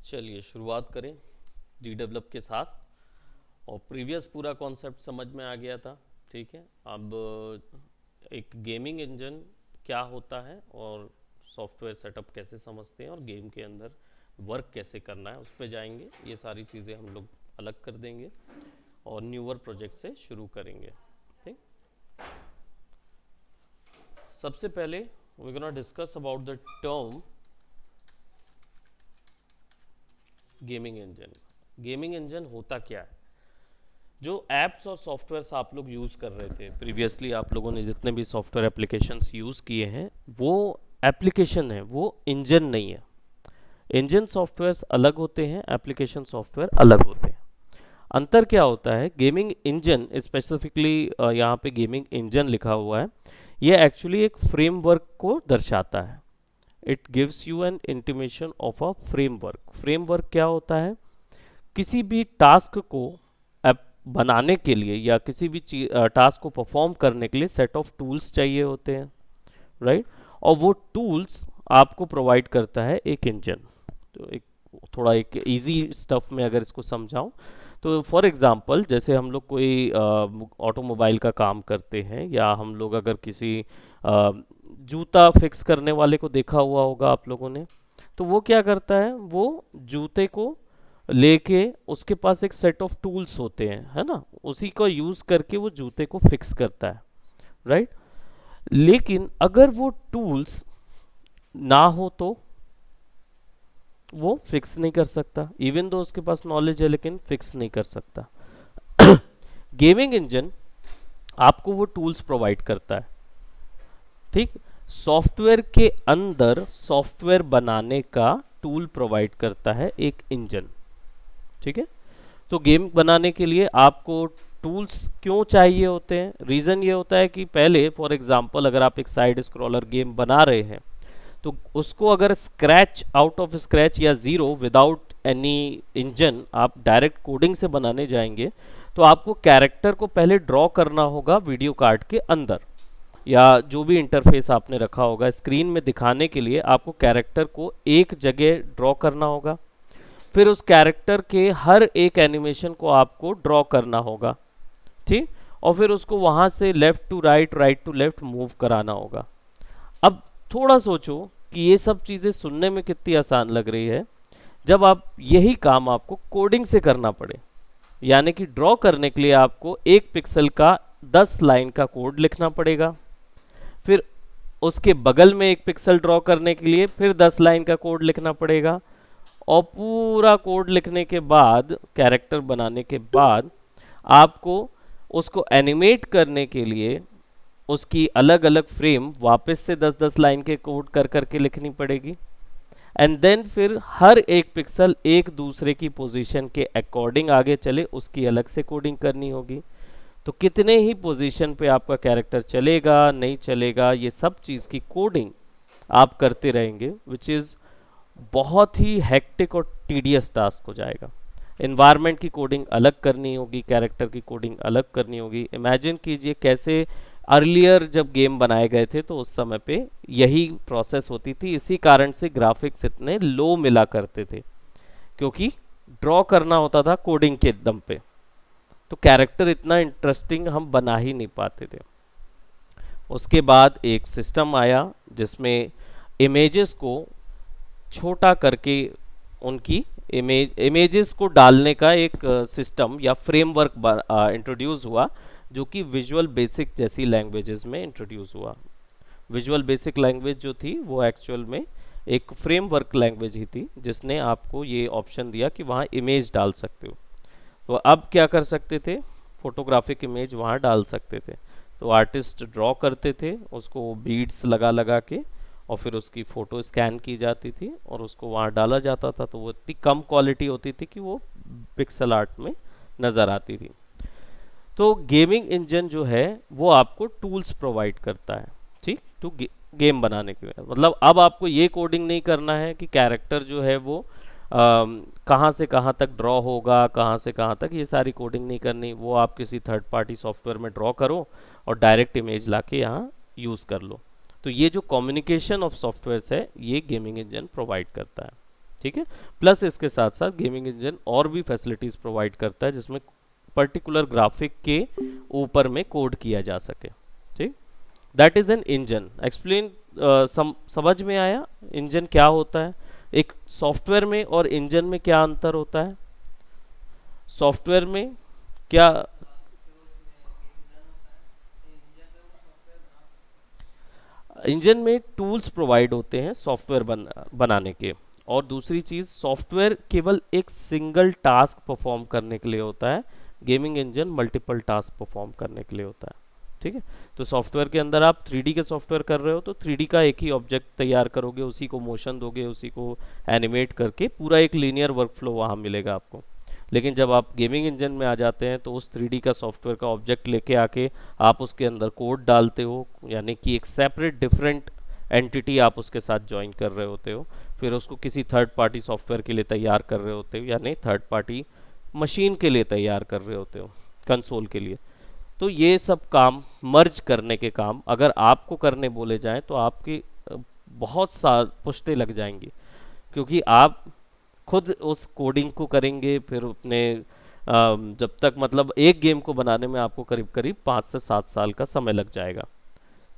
चलिए शुरुआत करें जी डेवलप के साथ। और प्रीवियस पूरा कॉन्सेप्ट समझ में आ गया था। ठीक है, अब एक गेमिंग इंजन क्या होता है और सॉफ्टवेयर सेटअप कैसे समझते हैं और गेम के अंदर वर्क कैसे करना है उस पर जाएंगे। ये सारी चीज़ें हम लोग अलग कर देंगे और न्यूअर प्रोजेक्ट से शुरू करेंगे। ठीक, सबसे पहले we gonna discuss about the term gaming engine. Gaming engine होता क्या है? जो एप्स और सॉफ्टवेयर्स आप लोग यूज़ कर रहे थे प्रीवियसली, आप लोगों ने जितने भी सॉफ्टवेयर एप्लीकेशंस यूज़ किए हैं वो एप्लीकेशन है, वो इंजन नहीं है। इंजन सॉफ्टवेयर्स अलग होते हैं, एप्लीकेशन सॉफ्टवेयर अलग होते हैं। अंतर क्या होता है? गेमिंग इंजन स्पेसिफिकली यहाँ पे गेमिंग इंजन लिखा हुआ है, ये एक्चुअली एक फ्रेमवर्क को दर्शाता है। It gives you N intimation of a framework. Framework क्या होता है? किसी भी टास्क को बनाने के लिए या किसी भी टास्क को परफॉर्म करने के लिए सेट ऑफ टूल्स चाहिए होते हैं, राइट? और वो टूल्स आपको प्रोवाइड करता है एक इंजन। तो एक थोड़ा एक इजी स्टफ में अगर इसको समझाऊं तो फॉर एग्जांपल जैसे हम लोग कोई ऑटोमोबाइल का काम करते हैं, या हम लोग अगर किसी जूता फिक्स करने वाले को देखा हुआ होगा आप लोगों ने, तो वो क्या करता है? वो जूते को लेके उसके पास एक सेट ऑफ टूल्स होते हैं, है ना, उसी को यूज करके वो जूते को फिक्स करता है, राइट? लेकिन अगर वो टूल्स ना हो तो वो फिक्स नहीं कर सकता। इवन दो उसके पास नॉलेज है लेकिन फिक्स नहीं कर सकता। गेमिंग इंजन आपको वो टूल्स प्रोवाइड करता है। ठीक, सॉफ्टवेयर के अंदर सॉफ्टवेयर बनाने का टूल प्रोवाइड करता है एक इंजन। ठीक है, तो गेम बनाने के लिए आपको टूल्स क्यों चाहिए होते हैं? रीज़न ये होता है कि पहले फॉर एग्जांपल अगर आप एक साइड स्क्रॉलर गेम बना रहे हैं तो उसको अगर स्क्रैच आउट ऑफ स्क्रैच या ज़ीरो विदाउट एनी इंजन आप डायरेक्ट कोडिंग से बनाने जाएंगे तो आपको कैरेक्टर को पहले ड्रॉ करना होगा वीडियो कार्ड के अंदर, या जो भी इंटरफेस आपने रखा होगा स्क्रीन में दिखाने के लिए आपको कैरेक्टर को एक जगह ड्रॉ करना होगा। फिर उस कैरेक्टर के हर एक एनिमेशन को आपको ड्रॉ करना होगा, ठीक, और फिर उसको वहां से left to right, right to left move कराना होगा। अब थोड़ा सोचो कि ये सब चीजें सुनने में कितनी आसान लग रही है, जब आप यही काम आपको कोडिंग से करना पड़े। यानी कि ड्रॉ करने के लिए आपको एक पिक्सल का 10 लाइन का कोड लिखना पड़ेगा, फिर उसके बगल में एक पिक्सल ड्रॉ करने के लिए फिर 10 लाइन का कोड लिखना पड़ेगा, और पूरा कोड लिखने के बाद, कैरेक्टर बनाने के बाद, आपको उसको एनिमेट करने के लिए उसकी अलग अलग फ्रेम वापस से 10-10 लाइन के कोड कर करके लिखनी पड़ेगी। एंड देन फिर हर एक पिक्सल एक दूसरे की पोजीशन के अकॉर्डिंग आगे चले, उसकी अलग से कोडिंग करनी होगी। तो कितने ही पोजीशन पे आपका कैरेक्टर चलेगा नहीं चलेगा, ये सब चीज़ की कोडिंग आप करते रहेंगे, विच इज़ बहुत ही हेक्टिक और टीडियस टास्क हो जाएगा। इन्वायरमेंट की कोडिंग अलग करनी होगी, कैरेक्टर की कोडिंग अलग करनी होगी। इमेजिन कीजिए कैसे अर्लियर जब गेम बनाए गए थे तो उस समय पे यही प्रोसेस होती थी। इसी कारण से ग्राफिक्स इतने लो मिला करते थे, क्योंकि ड्रॉ करना होता था कोडिंग के दम पे, तो कैरेक्टर इतना इंटरेस्टिंग हम बना ही नहीं पाते थे। उसके बाद एक सिस्टम आया जिसमें इमेजेस को छोटा करके उनकी इमेजेस को डालने का एक सिस्टम या फ्रेमवर्क इंट्रोड्यूस हुआ, जो कि विजुअल बेसिक जैसी लैंग्वेजेस में इंट्रोड्यूस हुआ। विजुअल बेसिक लैंग्वेज जो थी वो एक्चुअल में एक फ्रेमवर्क लैंग्वेज ही थी, जिसने आपको ये ऑप्शन दिया कि वहाँ इमेज डाल सकते हो। तो अब क्या कर सकते थे? फोटोग्राफिक इमेज वहाँ डाल सकते थे। तो आर्टिस्ट ड्रॉ करते थे, उसको बीड्स लगा लगा के, और फिर उसकी फ़ोटो स्कैन की जाती थी और उसको वहाँ डाला जाता था। तो वो इतनी कम क्वालिटी होती थी कि वो पिक्सल आर्ट में नज़र आती थी। तो गेमिंग इंजन जो है वो आपको टूल्स प्रोवाइड करता है, ठीक, टू गेम बनाने के लिए। मतलब अब आपको ये कोडिंग नहीं करना है कि कैरेक्टर जो है वो कहाँ से कहाँ तक ड्रॉ होगा, कहाँ से कहाँ तक, ये सारी कोडिंग नहीं करनी। वो आप किसी थर्ड पार्टी सॉफ्टवेयर में ड्रॉ करो और डायरेक्ट इमेज लाके यहाँ यूज़ कर लो। तो ये जो कम्युनिकेशन ऑफ सॉफ्टवेयर्स है ये गेमिंग इंजन प्रोवाइड करता है, ठीक है। प्लस इसके साथ साथ गेमिंग इंजन और भी फैसिलिटीज प्रोवाइड करता है जिसमें पर्टिकुलर ग्राफिक के ऊपर में कोड किया जा सके। ठीक, that is an engine. Explain, समझ में आया इंजन क्या होता है? एक सॉफ्टवेयर में और इंजन में क्या अंतर होता है? सॉफ्टवेयर में क्या, इंजन में टूल्स प्रोवाइड होते हैं सॉफ्टवेयर बनाने के, और दूसरी चीज सॉफ्टवेयर केवल एक सिंगल टास्क परफॉर्म करने के लिए होता है, gaming engine multiple task perform करने के लिए होता है। ठीक है, तो सॉफ्टवेयर के अंदर आप 3D के सॉफ्टवेयर कर रहे हो तो 3D का एक ही ऑब्जेक्ट तैयार करोगे, उसी को मोशन दोगे, उसी को एनिमेट करके पूरा एक लीनियर वर्कफ्लो वहाँ मिलेगा आपको। लेकिन जब आप गेमिंग इंजन में आ जाते हैं तो उस 3D का सॉफ्टवेयर का ऑब्जेक्ट लेके आके आप उसके अंदर कोड डालते हो, यानी कि एक सेपरेट डिफरेंट एंटिटी आप उसके साथ ज्वाइन कर रहे होते हो, फिर उसको किसी थर्ड पार्टी सॉफ्टवेयर के लिए तैयार कर रहे होते हो, यानी थर्ड पार्टी मशीन के लिए तैयार कर रहे होते हो, कंसोल के लिए। तो ये सब काम मर्ज करने के काम अगर आपको करने बोले जाएं तो आपकी बहुत साल पुश्ते लग जाएंगी, क्योंकि आप खुद उस कोडिंग को करेंगे, फिर अपने जब तक मतलब एक गेम को बनाने में आपको करीब करीब 5 से 7 साल का समय लग जाएगा,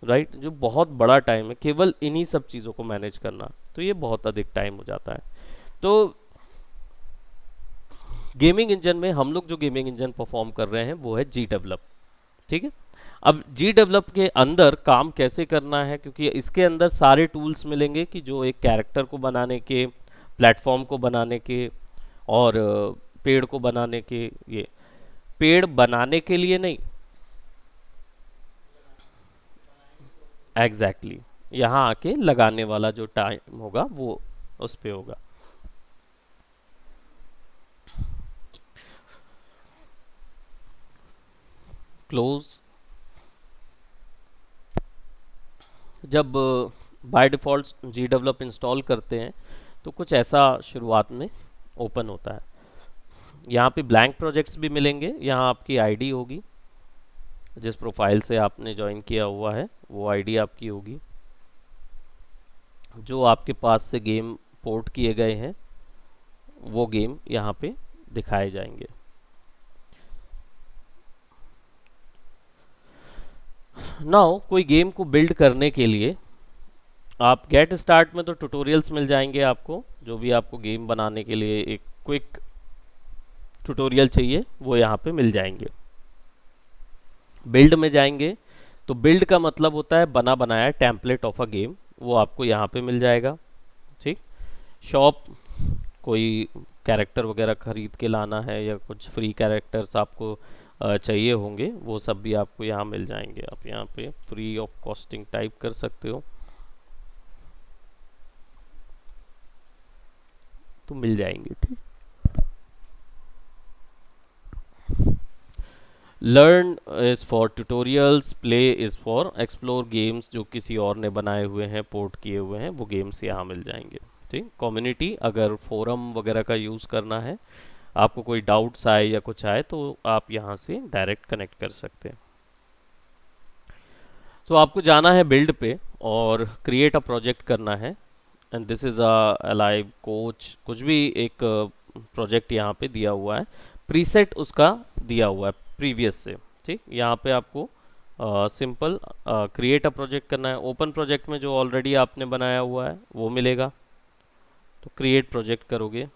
राइट, जो बहुत बड़ा टाइम है केवल इन्हीं सब चीज़ों को मैनेज करना, तो ये बहुत अधिक टाइम हो जाता है। तो गेमिंग इंजन में हम लोग जो गेमिंग इंजन परफॉर्म कर रहे हैं वो है जी डेवलप। ठीक है, अब जी डेवलप के अंदर काम कैसे करना है, क्योंकि इसके अंदर सारे टूल्स मिलेंगे कि जो एक कैरेक्टर को बनाने के, प्लेटफॉर्म को बनाने के, और पेड़ को बनाने के, ये पेड़ बनाने के लिए नहीं, एग्जैक्टली exactly, यहाँ आके लगाने वाला जो टाइम होगा वो उस पे होगा। क्लोज, जब by default GDevelop install करते हैं तो कुछ ऐसा शुरुआत में ओपन होता है। यहाँ पे ब्लैंक प्रोजेक्ट्स भी मिलेंगे, यहाँ आपकी आईडी होगी, जिस प्रोफाइल से आपने ज्वाइन किया हुआ है वो आईडी आपकी होगी, जो आपके पास से गेम पोर्ट किए गए हैं वो गेम यहाँ पे दिखाए जाएंगे। नाउ कोई गेम को बिल्ड करने के लिए आप गेट स्टार्ट में तो ट्यूटोरियल्स मिल जाएंगे आपको, जो भी आपको गेम बनाने के लिए एक क्विक ट्यूटोरियल चाहिए वो यहाँ पे मिल जाएंगे। बिल्ड में जाएंगे तो बिल्ड का मतलब होता है बना बनाया टेम्पलेट ऑफ अ गेम, वो आपको यहाँ पे मिल जाएगा। ठीक, शॉप, कोई कैरेक्टर वगैरह खरीद के लाना है या कुछ फ्री कैरेक्टर्स आपको चाहिए होंगे वो सब भी आपको यहाँ मिल जाएंगे। आप यहाँ पे फ्री ऑफ कॉस्टिंग टाइप कर सकते हो तो मिल जाएंगे। ठीक, learn is for tutorials, play is for explore games, जो किसी और ने बनाए हुए हैं, पोर्ट किए हुए हैं, वो गेम्स यहाँ मिल जाएंगे। ठीक, कम्युनिटी, अगर फोरम वगैरह का यूज़ करना है, आपको कोई डाउट्स आए या कुछ आए तो आप यहाँ से डायरेक्ट कनेक्ट कर सकते हैं। तो आपको जाना है बिल्ड पे और क्रिएट अ प्रोजेक्ट करना है, and this is a live coach, कुछ भी एक प्रोजेक्ट यहाँ पे दिया हुआ है, प्रीसेट उसका दिया हुआ है प्रीवियस से। ठीक, यहाँ पे आपको सिंपल क्रिएट अ प्रोजेक्ट करना है। ओपन प्रोजेक्ट में जो ऑलरेडी आपने बनाया हुआ है वो मिलेगा, तो क्रिएट प्रोजेक्ट करोगे।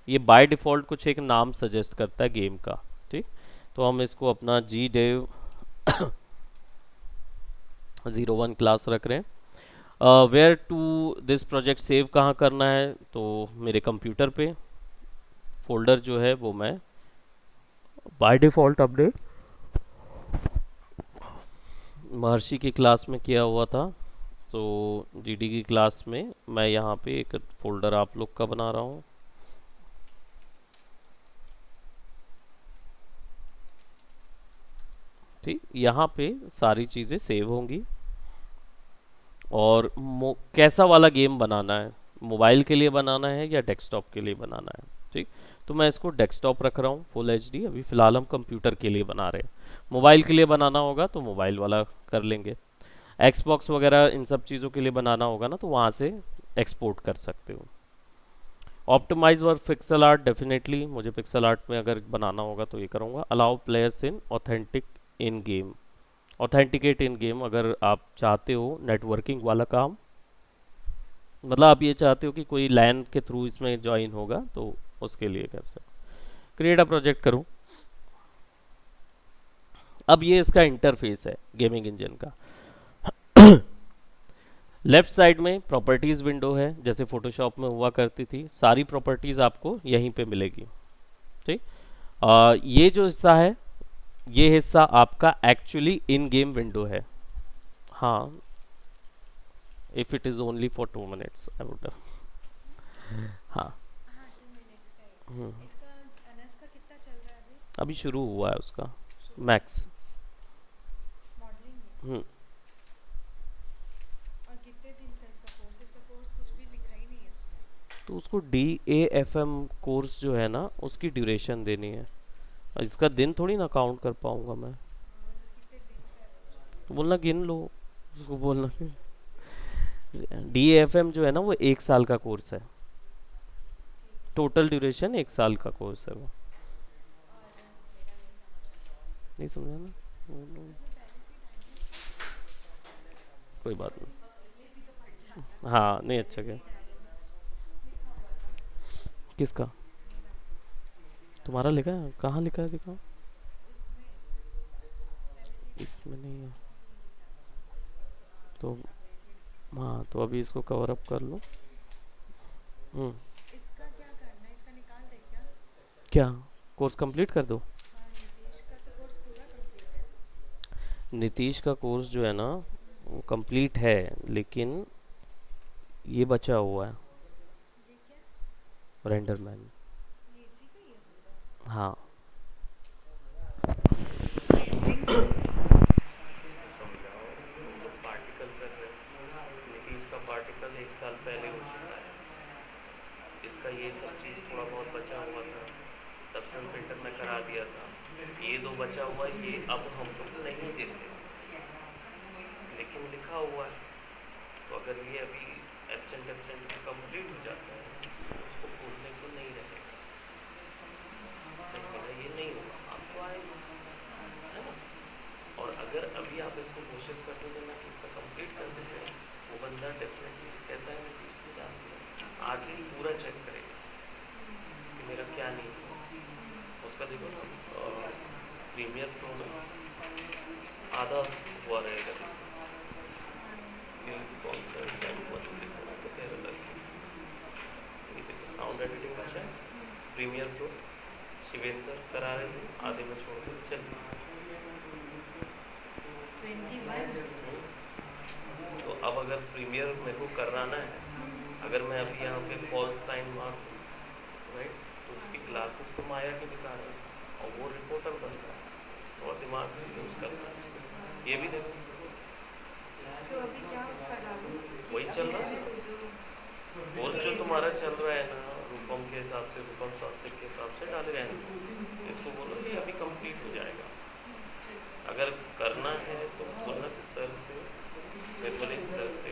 ये बाय डिफ़ॉल्ट कुछ एक नाम सजेस्ट करता है गेम का। ठीक, तो हम इसको अपना जी डेव 01 क्लास रख रहे हैं। Where to this project save कहाँ करना है, तो मेरे कंप्यूटर पे फोल्डर जो है वो मैं बाय डिफ़ॉल्ट अपने महर्षि की क्लास में किया हुआ था, तो जीडी की क्लास में मैं यहाँ पे एक फोल्डर आप लोग का बना रहा हूँ। ठीक, यहाँ पे सारी चीज़ें सेव होंगी। और कैसा वाला गेम बनाना है, मोबाइल के लिए बनाना है या डेस्कटॉप के लिए बनाना है। ठीक, तो मैं इसको डेस्कटॉप रख रहा हूँ फुल एचडी, अभी फ़िलहाल हम कंप्यूटर के लिए बना रहे हैं। मोबाइल के लिए बनाना होगा तो मोबाइल वाला कर लेंगे। एक्सबॉक्स वगैरह इन सब चीज़ों के लिए बनाना होगा ना तो वहाँ से एक्सपोर्ट कर सकते हो। ऑप्टिमाइज और पिक्सल आर्ट, डेफिनेटली मुझे पिक्सल आर्ट में अगर बनाना होगा तो ये करूँगा। Allow players in authentic in game, authenticate in game, अगर आप चाहते हो नेटवर्किंग वाला काम, मतलब आप ये चाहते हो कि कोई लैन के थ्रू इसमें ज्वाइन होगा तो उसके लिए कर सकते। क्रिएट अ प्रोजेक्ट करूँ। अब ये इसका इंटरफेस है गेमिंग इंजन का। लेफ्ट साइड में प्रॉपर्टीज विंडो है, जैसे फोटोशॉप में हुआ करती थी, सारी प्रॉपर्टीज आपको यहीं पे मिलेगी। ठीक, ये जो हिस्सा है, ये हिस्सा आपका एक्चुअली इन गेम विंडो है। हाँ, if it is only for 2 minutes I would. हाँ। हाँ 2 मिनट्स का हम्म, है इसका। अनस का कितना चल रहा है अभी? अभी शुरू हुआ है उसका शुरू मैक्स। मॉडलिंग में। हम्म, और कितने दिन का इसका कोर्स कुछ भी लिखा ही नहीं है उसमें। तो उसको DAFM कोर्स जो है ना, उसकी ड्यूरेशन देनी है। और इसका दिन थोड़ी ना काउंट कर पाऊंगा मैं। मतलब कितने दिन का है पूछा। तो बोलना गिन लो, उसको बोलना कि DAFM जो है ना वो 1 साल का कोर्स है। ठीक है। टोटल ड्यूरेशन 1 साल का कोर्स है वो। और मेरा नहीं समझ आ रहा। नहीं समझा ना? इसमें पहले से डायनेमिक्स कोई बात ये भी तो फट जाता। नहीं। हाँ, नहीं पहले अच्छा से क्या। ही डायनेमिक्स लिखा हुआ था किसका? मेरा। तुम्हारा लिखा है? कहाँ लिखा है, दिखाओ। उसमें पहले से ही इसमें नहीं है इसमें नहीं लिखा उसमें तो। अपडेटेड। हाँ, तो अभी इसको कवर अप कर लो। हम्म। इसका क्या करना है? इसका निकाल दे क्या? क्या? कोर्स कंप्लीट कर दो। हाँ नितेश का तो कोर्स पूरा कंप्लीट है। नीतीश का कोर्स जो है ना वो कंप्लीट है, लेकिन ये बचा हुआ है, ये क्या? रेंडरमैन। ये इसी का ही है पूरा? हाँ। रेंडरिंग का जो है। समझाओ, तुम लोग पार्टिकल कर रहे हो, नीतीश का पार्टिकल 1 साल पहले हो चुका है। इसका ये सब चीज़ थोड़ा बहुत बचा हुआ था, सब्सटेंस फिल्टर में करा दिया था। ये दो बचा हुआ है, ये अब हम लोग नहीं देते, अच्छा। लेकिन लिखा हुआ है। तो अगर ये अभी एब्सेंट एब्सेंट कंप्लीट हो जाता है तो उसको खोलने को नहीं रहेगा। सही मेरा ये नहीं होगा, आपको आएगा, है ना। और अगर अभी आप इसको घोषित कर दोगे ना कि इसका कंप्लीट कर देते हैं, वो बंदा डेफिनेटली कैसा है कि इसको जानते हैं, आगे ही पूरा चेक करेगा कि मेरा क्या नहीं हुआ। उसका देखो ना, प्रीमियर प्रो में आधा हुआ रहेगा, हाँ यहाँ पे देखो आधा कौन सा सैम्पल लिखा है तो तेरा लग। ये देखो साउंड एडिटिंग अच्छा है, प्रीमियर प्रो शिवेंद्र सर करा रहे थे, आधे में छोड़ कर चल। 21। तो अब अगर प्रीमियर मेरे को कराना है, अगर मैं अभी यहाँ पे फॉल्स साइन मार दूँ, राइट, तो उसकी क्लासेस तो माया के दिखा रहे हैं और वो रिपोर्टर बन रहा है और दिमाग से यूज़ करना है। ये भी देखो तो अभी क्या उसका डालूं कि वही अभी चल रहा रहने है दो जो कोर्स जो ये तुम्हारा चल रहा है ना, रूपम के हिसाब से, रूपम स्वास्थ्य के हिसाब से डाले रहने दो। इसको बोलो ये अभी कंप्लीट हो जाएगा। ठीक है। अगर करना है तो बोलना कि सर से, फिर बोले सर से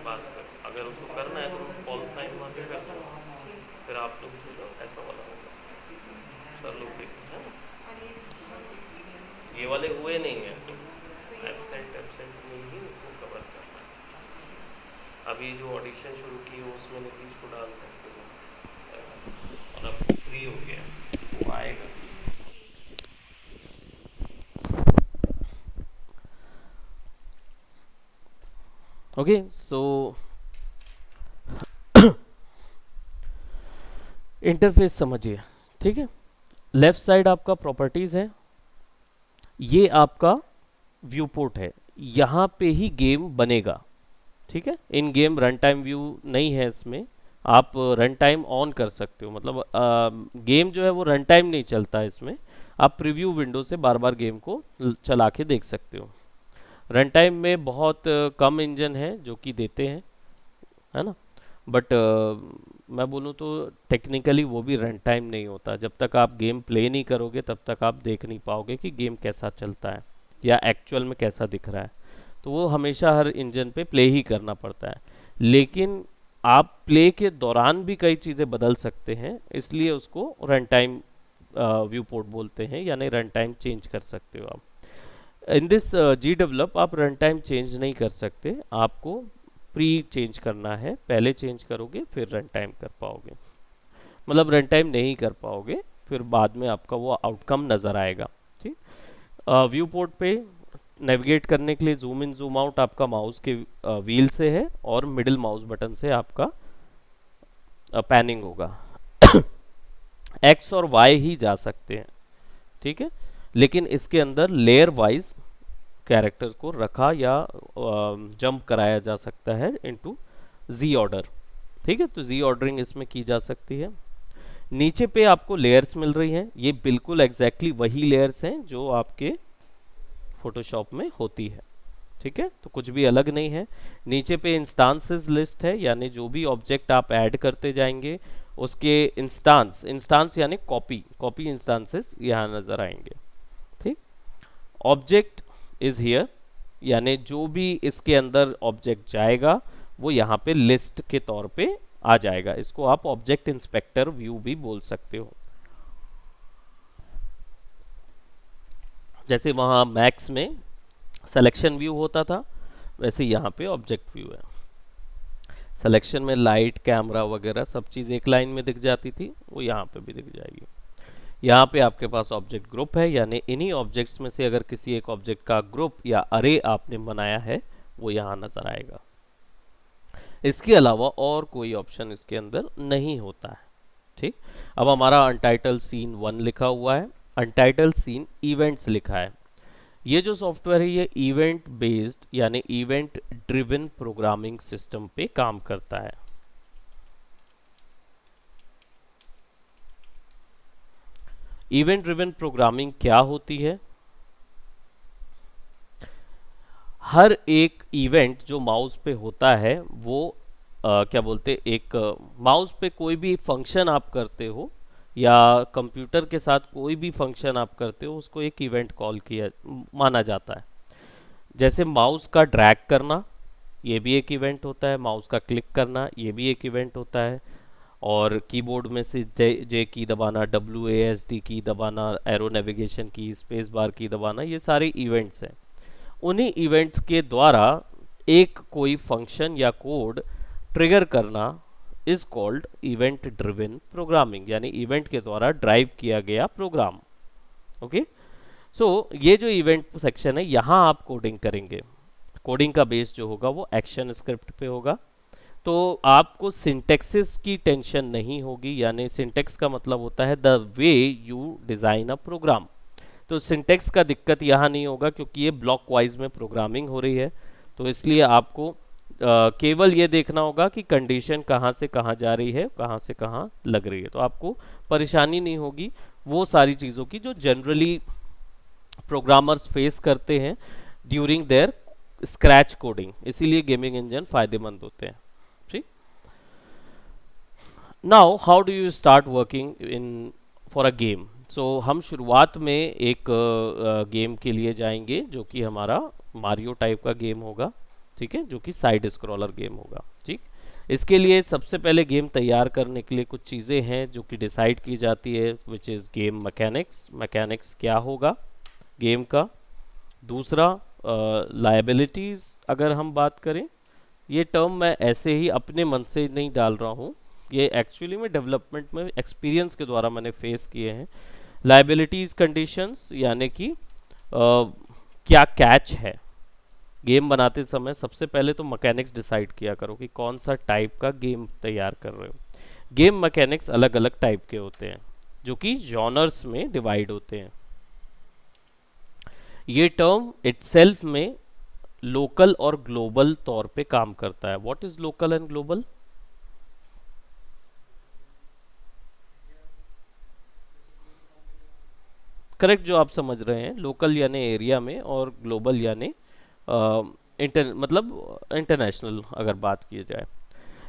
बात कर। अगर उसको करना है तो कॉल साइन वहाँ पे कर दो, ठीक है। फिर आप लोग बोलो ऐसा वाला होगा, सर लोग देखते हैं ना। और ये ये वाले हुए नहीं है तो तो ये हो एबसेंट गया। एबसेंट में ही इसको कवर करना है। अभी जो ऑडिशन शुरू की है उसमें नीतीश को डाल सकते हो, और अब फ्री हो गया वो आएगा। ठीक है। ओके, सो इंटरफेस समझिए, ठीक है। लेफ्ट साइड आपका प्रॉपर्टीज है, ये आपका व्यू पोर्ट है, यहाँ पे ही गेम बनेगा, ठीक है। इन गेम रन टाइम व्यू नहीं है इसमें, आप रन टाइम ऑन कर सकते हो, मतलब गेम जो है वो रन टाइम नहीं चलता है इसमें। आप प्रीव्यू विंडो से बार बार गेम को चला के देख सकते हो। रन टाइम में बहुत कम इंजन है जो कि देते हैं, है ना। बट मैं बोलूँ तो टेक्निकली वो भी रन टाइम नहीं होता, जब तक आप गेम प्ले नहीं करोगे तब तक आप देख नहीं पाओगे कि गेम कैसा चलता है या एक्चुअल में कैसा दिख रहा है। तो वो हमेशा हर इंजन पे प्ले ही करना पड़ता है। लेकिन आप प्ले के दौरान भी कई चीज़ें बदल सकते हैं, इसलिए उसको रन टाइम व्यू पोर्ट बोलते हैं, यानी रन टाइम चेंज कर सकते हो आप। इन दिस जी डेवलप आप रन टाइम चेंज नहीं कर सकते, आपको प्री चेंज करना है, पहले चेंज करोगे फिर रन टाइम कर पाओगे, मतलब रन टाइम नहीं कर पाओगे, फिर बाद में आपका वो आउटकम नज़र आएगा। ठीक, व्यू पोर्ट पे नेविगेट करने के लिए जूम इन जूम आउट आपका माउस के व्हील से है, और मिडिल माउस बटन से आपका पैनिंग होगा। एक्स और वाई ही जा सकते हैं, ठीक है, लेकिन इसके अंदर लेयर वाइज कैरेक्टर्स को रखा या जंप कराया जा सकता है इनटू जी ऑर्डर। ठीक है, तो जी ऑर्डरिंग इसमें की जा सकती है। नीचे पे आपको लेयर्स मिल रही हैं, ये बिल्कुल एग्जैक्टली वही लेयर्स हैं जो आपके फोटोशॉप में होती है। ठीक है, तो कुछ भी अलग नहीं है। नीचे पे इंस्टांसेस लिस्ट है, यानी जो भी ऑब्जेक्ट आप ऐड करते जाएंगे उसके इंस्टांस यानी कॉपी इंस्टांसेस यहाँ नजर आएंगे। ठीक, ऑब्जेक्ट इज हियर, यानी जो भी इसके अंदर ऑब्जेक्ट जाएगा वो यहाँ पे लिस्ट के तौर पे आ जाएगा। इसको आप ऑब्जेक्ट इंस्पेक्टर व्यू भी बोल सकते हो। जैसे वहाँ मैक्स में सिलेक्शन व्यू होता था, वैसे यहाँ पे ऑब्जेक्ट व्यू है। सिलेक्शन में लाइट, कैमरा वगैरह सब चीज़ एक लाइन में दिख जाती थी, वो यहाँ पे भी दिख जाएगी। यहाँ पे आपके पास ऑब्जेक्ट ग्रुप है, यानी इन्हीं ऑब्जेक्ट्स में से अगर किसी एक ऑब्जेक्ट का ग्रुप या अरे आपने बनाया है वो यहाँ नजर आएगा। इसके अलावा और कोई ऑप्शन इसके अंदर नहीं होता है। ठीक, अब हमारा अनटाइटल सीन 1 लिखा हुआ है, अनटाइटल सीन इवेंट्स लिखा है। ये जो सॉफ्टवेयर है ये इवेंट बेस्ड यानी इवेंट ड्रिवन प्रोग्रामिंग सिस्टम पे काम करता है। इवेंट ड्रिवन प्रोग्रामिंग क्या होती है? हर एक इवेंट जो माउस पे होता है वो क्या बोलते, एक माउस पे कोई भी फंक्शन आप करते हो या कंप्यूटर के साथ कोई भी फंक्शन आप करते हो उसको एक इवेंट कॉल किया माना जाता है। जैसे माउस का ड्रैग करना ये भी एक इवेंट होता है, माउस का क्लिक करना ये भी एक इवेंट होता है, और कीबोर्ड में से जे की दबाना, WASD की दबाना, एरो नेविगेशन की, स्पेस बार की दबाना, ये सारे इवेंट्स हैं। उन्हीं इवेंट्स के द्वारा एक कोई फंक्शन या कोड ट्रिगर करना is called event driven programming, यानी इवेंट के द्वारा ड्राइव किया गया प्रोग्राम। ओके, सो ये जो इवेंट सेक्शन है यहाँ आप कोडिंग करेंगे। कोडिंग का बेस जो होगा वो एक्शन स्क्रिप्ट पे होगा, तो आपको सिंटेक्सिस की टेंशन नहीं होगी, यानी सिंटेक्स का मतलब होता है the way you design a program. तो सिंटेक्स का दिक्कत यहाँ नहीं होगा क्योंकि ये ब्लॉक वाइज में प्रोग्रामिंग हो रही है, तो इसलिए आपको केवल ये देखना होगा कि कंडीशन कहाँ से कहाँ जा रही है, कहाँ से कहाँ लग रही है, तो आपको परेशानी नहीं होगी वो सारी चीज़ों की जो जनरली प्रोग्रामर्स फेस करते हैं ड्यूरिंग देयर स्क्रैच कोडिंग। इसीलिए गेमिंग इंजन फायदेमंद होते हैं। ठीक, now how do you start working in for a game. So हम शुरुआत में एक गेम के लिए जाएंगे जो कि हमारा मारियो टाइप का गेम होगा। ठीक है, जो कि साइड स्क्रॉलर गेम होगा। ठीक, इसके लिए सबसे पहले गेम तैयार करने के लिए कुछ चीज़ें हैं जो कि डिसाइड की जाती है, which is game mechanics. Mechanics क्या होगा गेम का। दूसरा लायबिलिटीज़, अगर हम बात करें, ये टर्म मैं ऐसे ही अपने मन से नहीं डाल रहा हूँ, ये एक्चुअली में डेवलपमेंट में एक्सपीरियंस के द्वारा मैंने फेस किए हैं। लायबिलिटीज़ कंडीशंस, यानी कि क्या कैच है। गेम बनाते समय सबसे पहले तो मैकेनिक्स डिसाइड किया करो कि कौन सा टाइप का गेम तैयार कर रहे हो। गेम मैकेनिक्स अलग अलग टाइप के होते हैं जो कि जॉनर्स में डिवाइड होते हैं। ये टर्म इटसेल्फ में लोकल और ग्लोबल तौर पे काम करता है। What is local and global? Correct, जो आप समझ रहे हैं, लोकल यानी एरिया में और ग्लोबल यानी मतलब इंटरनेशनल अगर बात की जाए।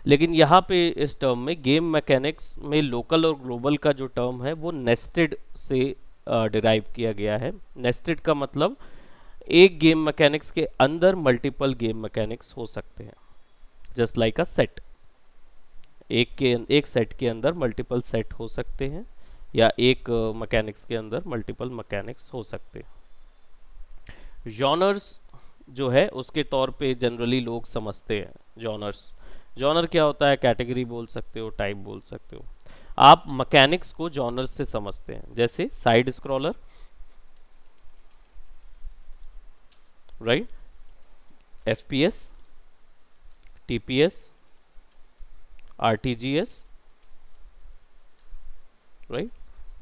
लेकिन यहाँ पे इस टर्म में गेम मैकेनिक्स में लोकल और ग्लोबल का जो टर्म है वो नेस्टेड से डिराइव किया गया है। नेस्टेड का मतलब एक गेम मैकेनिक्स के अंदर मल्टीपल गेम मैकेनिक्स हो सकते हैं, जस्ट लाइक अ सेट। एक सेट के अंदर मल्टीपल सेट हो सकते हैं, या एक मैकेनिक्स के अंदर मल्टीपल मैकेनिक्स हो सकते हैं। जॉनर्स जो है उसके तौर पे जनरली लोग समझते हैं जॉनर्स। जॉनर क्या होता है? कैटेगरी बोल सकते हो, टाइप बोल सकते हो। आप मैकेनिक्स को जॉनर्स से समझते हैं, जैसे side scroller, right, FPS, TPS, RTGS, right,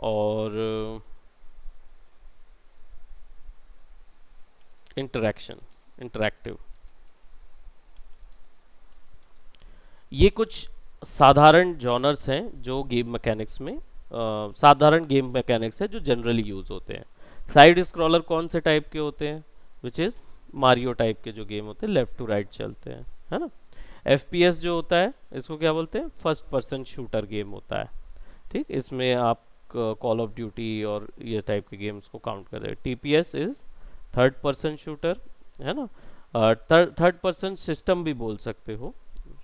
और इंटरैक्टिव। ये कुछ साधारण जॉनर्स हैं जो गेम मैकेनिक्स में साधारण गेम मैकेनिक्स है जो जनरली यूज होते हैं। साइड स्क्रॉलर कौन से टाइप के होते हैं? विच इज मारियो टाइप के जो गेम होते हैं, लेफ्ट टू राइट चलते हैं, है ना। एफपीएस जो होता है, इसको क्या बोलते हैं? फर्स्ट पर्सन शूटर गेम होता है, ठीक। इसमें आप कॉल ऑफ ड्यूटी और ये टाइप के गेम्स को काउंट कर रहे हैं। TPS is third person shooter, है ना। थर्ड पर्सन सिस्टम भी बोल सकते हो,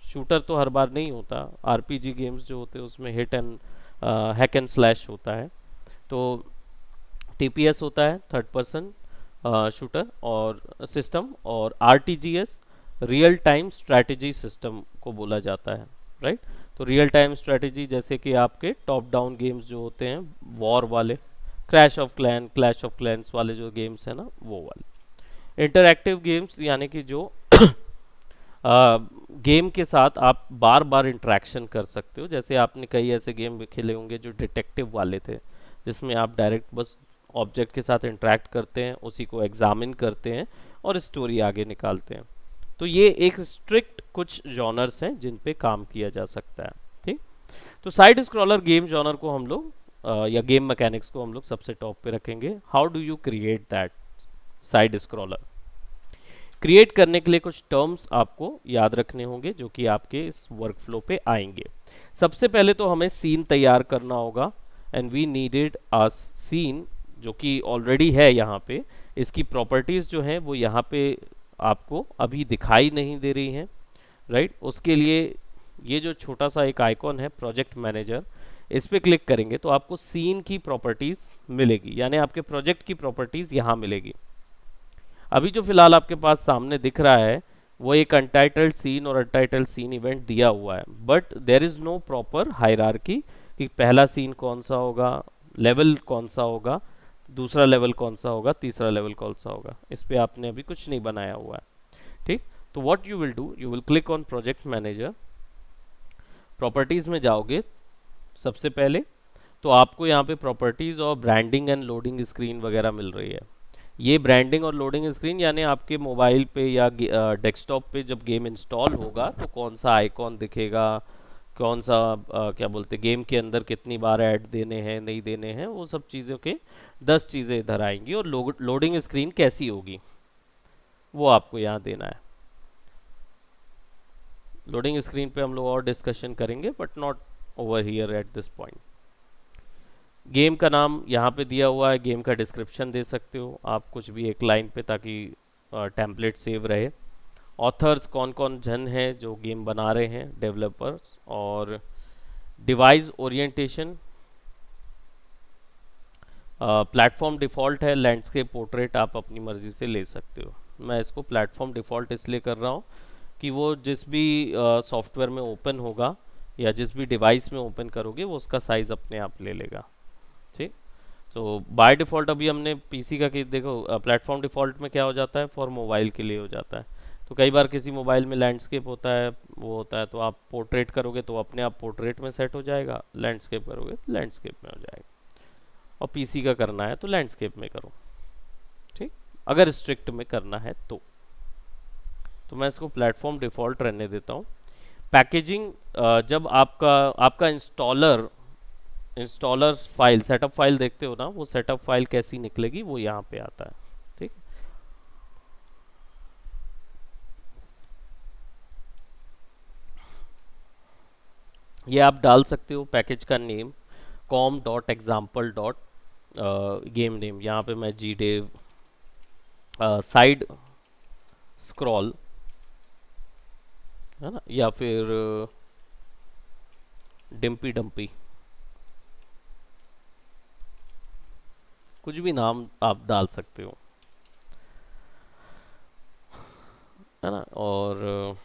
शूटर तो हर बार नहीं होता। आरपीजी गेम्स जो होते हैं उसमें hit and hack and slash होता है, तो टीपीएस होता है थर्ड पर्सन शूटर और सिस्टम, और RTGS real time strategy system को बोला जाता है, राइट। तो रियल टाइम स्ट्रैटेजी जैसे कि आपके टॉप डाउन गेम्स जो होते हैं वॉर वाले, क्लैश ऑफ क्लैंस वाले जो गेम्स हैं ना, वो वाले। इंटरैक्टिव गेम्स यानी कि जो गेम के साथ आप बार बार इंटरेक्शन कर सकते हो, जैसे आपने कई ऐसे गेम खेले होंगे जो डिटेक्टिव वाले थे, जिसमें आप डायरेक्ट बस ऑब्जेक्ट के साथ इंटरेक्ट करते हैं, उसी को एग्जामिन करते हैं और स्टोरी आगे निकालते हैं। तो ये एक स्ट्रिक्ट कुछ जॉनर्स हैं जिन पे काम किया जा सकता है, ठीक। तो साइड स्क्रॉलर गेम जॉनर को हम लोग या गेम मैकेनिक्स को हम लोग सबसे टॉप पे रखेंगे। How do you create that side scroller? Create करने के लिए कुछ टर्म्स आपको याद रखने होंगे जो कि आपके इस वर्कफ्लो पे आएंगे। सबसे पहले तो हमें सीन तैयार करना होगा, and we needed a scene जो कि ऑलरेडी है यहाँ पे। इसकी प्रॉपर्टीज जो हैं वो यहाँ पे आपको अभी दिखाई नहीं दे रही हैं, राइट। उसके लिए ये जो छोटा सा एक आइकॉन है प्रोजेक्ट मैनेजर, इस पे क्लिक करेंगे तो आपको सीन की प्रॉपर्टीज मिलेगी, यानी आपके प्रोजेक्ट की प्रॉपर्टीज यहाँ मिलेगी। अभी जो फिलहाल आपके पास सामने दिख रहा है वो एक अनटाइटल्ड सीन और अनटाइटल्ड सीन इवेंट दिया हुआ है, but there is no proper hierarchy कि पहला सीन कौन सा होगा, लेवल कौन सा होगा, दूसरा लेवल कौन सा होगा, तीसरा लेवल कौन सा होगा। इस पे आपने अभी कुछ नहीं बनाया हुआ है, ठीक। तो what you will do, you will click on project manager, properties में जाओगे सबसे पहले, तो आपको यहाँ पे प्रॉपर्टीज और ब्रांडिंग एंड लोडिंग स्क्रीन वगैरह मिल रही है। ये ब्रांडिंग और लोडिंग स्क्रीन यानी आपके मोबाइल पे या डेस्कटॉप पे जब गेम इंस्टॉल होगा तो कौन सा आइकॉन दिखेगा, कौन सा क्या बोलते गेम के अंदर कितनी बार ऐड देने हैं नहीं देने हैं, वो सब चीज़ों के 10 चीज़ें इधर आएंगी, और लोडिंग स्क्रीन कैसी होगी वो आपको यहाँ देना है। लोडिंग स्क्रीन पे हम लोग और डिस्कशन करेंगे, but not over here at this point. Game का नाम यहाँ पे दिया हुआ है, गेम का डिस्क्रिप्शन दे सकते हो आप कुछ भी एक लाइन पे, ताकि टेम्पलेट सेव रहे। ऑथर्स कौन कौन जन हैं जो गेम बना रहे हैं, डेवलपर्स। और डिवाइस ओरिएंटेशन, प्लेटफॉर्म डिफ़ॉल्ट है, लैंडस्केप पोर्ट्रेट आप अपनी मर्ज़ी से ले सकते हो। मैं इसको प्लेटफॉर्म डिफ़ॉल्ट इसलिए कर रहा हूँ कि वो जिस भी सॉफ्टवेयर में ओपन होगा या जिस भी डिवाइस में ओपन करोगे वो उसका साइज़ अपने आप ले लेगा, ठीक। तो बाय डिफ़ॉल्ट अभी हमने पीसी का कि देखो प्लेटफॉर्म डिफ़ॉल्ट में क्या हो जाता है, फॉर मोबाइल के लिए हो जाता है। तो कई बार किसी मोबाइल में लैंडस्केप होता है, वो होता है, तो आप पोर्ट्रेट करोगे तो अपने आप पोर्ट्रेट में सेट हो जाएगा, लैंडस्केप करोगे तो लैंडस्केप में हो जाएगा, और पीसी का करना है तो लैंडस्केप में करो, ठीक, अगर स्ट्रिक्ट में करना है तो मैं इसको प्लेटफॉर्म डिफ़ॉल्ट रहने देता हूँ। पैकेजिंग, जब आपका इंस्टॉलर फाइल सेटअप फाइल देखते हो ना, वो सेटअप फाइल कैसी निकलेगी वो यहाँ पे आता है, ठीक। ये आप डाल सकते हो पैकेज का नेम com.example. गेम नेम, यहाँ पे मैं gdev साइड स्क्रॉल, है ना, या फिर डिम्पी डम्पी, कुछ भी नाम आप डाल सकते हो, है ना। और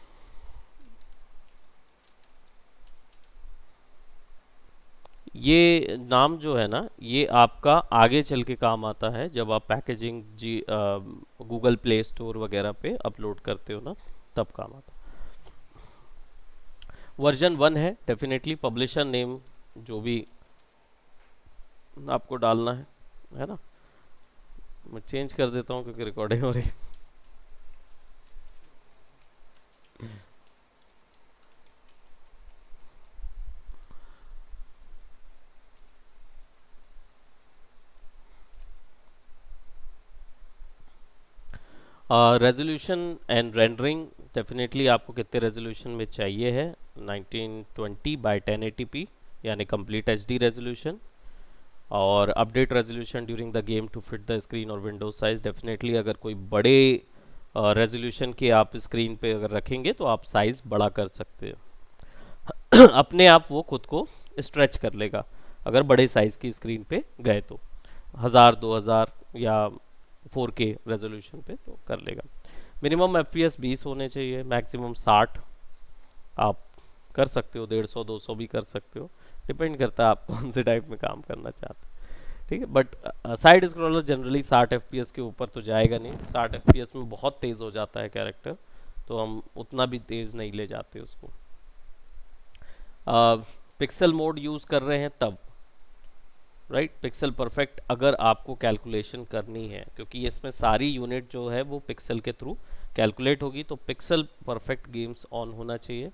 ये नाम जो है ना, ये आपका आगे चल के काम आता है जब आप पैकेजिंग जी गूगल प्ले स्टोर वगैरह पे अपलोड करते हो ना, तब काम आता है। वर्जन 1 है, डेफिनेटली पब्लिशर नेम जो भी आपको डालना है ना। मैं चेंज कर देता हूँ क्योंकि रिकॉर्डिंग हो रही है। रेजोल्यूशन एंड रेंडरिंग, डेफिनेटली आपको कितने रेजोल्यूशन में चाहिए है, 1920 बाय 1080p यानी कंप्लीट एचडी रेजोल्यूशन। और update resolution during the game to fit the screen और विंडो साइज, डेफिनेटली अगर कोई बड़े रेजोल्यूशन के आप स्क्रीन पे अगर रखेंगे तो आप साइज बड़ा कर सकते हो। अपने आप वो खुद को स्ट्रेच कर लेगा अगर बड़े साइज की स्क्रीन पे गए तो, 1000 2000 या 4K रेजोल्यूशन पे तो कर लेगा। मिनिमम FPS 20 होने चाहिए, मैक्सिमम 60। आप कर सकते हो 150 200 भी कर सकते हो, डिपेंड करता है आप कौन से टाइप में काम करना चाहते हैं, ठीक है। But side scroller generally 60 FPS के ऊपर तो जाएगा नहीं, 60 FPS में बहुत तेज़ हो जाता है कैरेक्टर, तो हम उतना भी तेज़ नहीं ले जाते उसको। पिक्सल मोड यूज़ कर रहे हैं तब, राइट, पिक्सल परफेक्ट अगर आपको कैलकुलेशन करनी है, क्योंकि इसमें सारी यूनिट जो है वो पिक्सल के थ्रू कैलकुलेट होगी, तो पिक्सल परफेक्ट गेम्स ऑन होना चाहिए।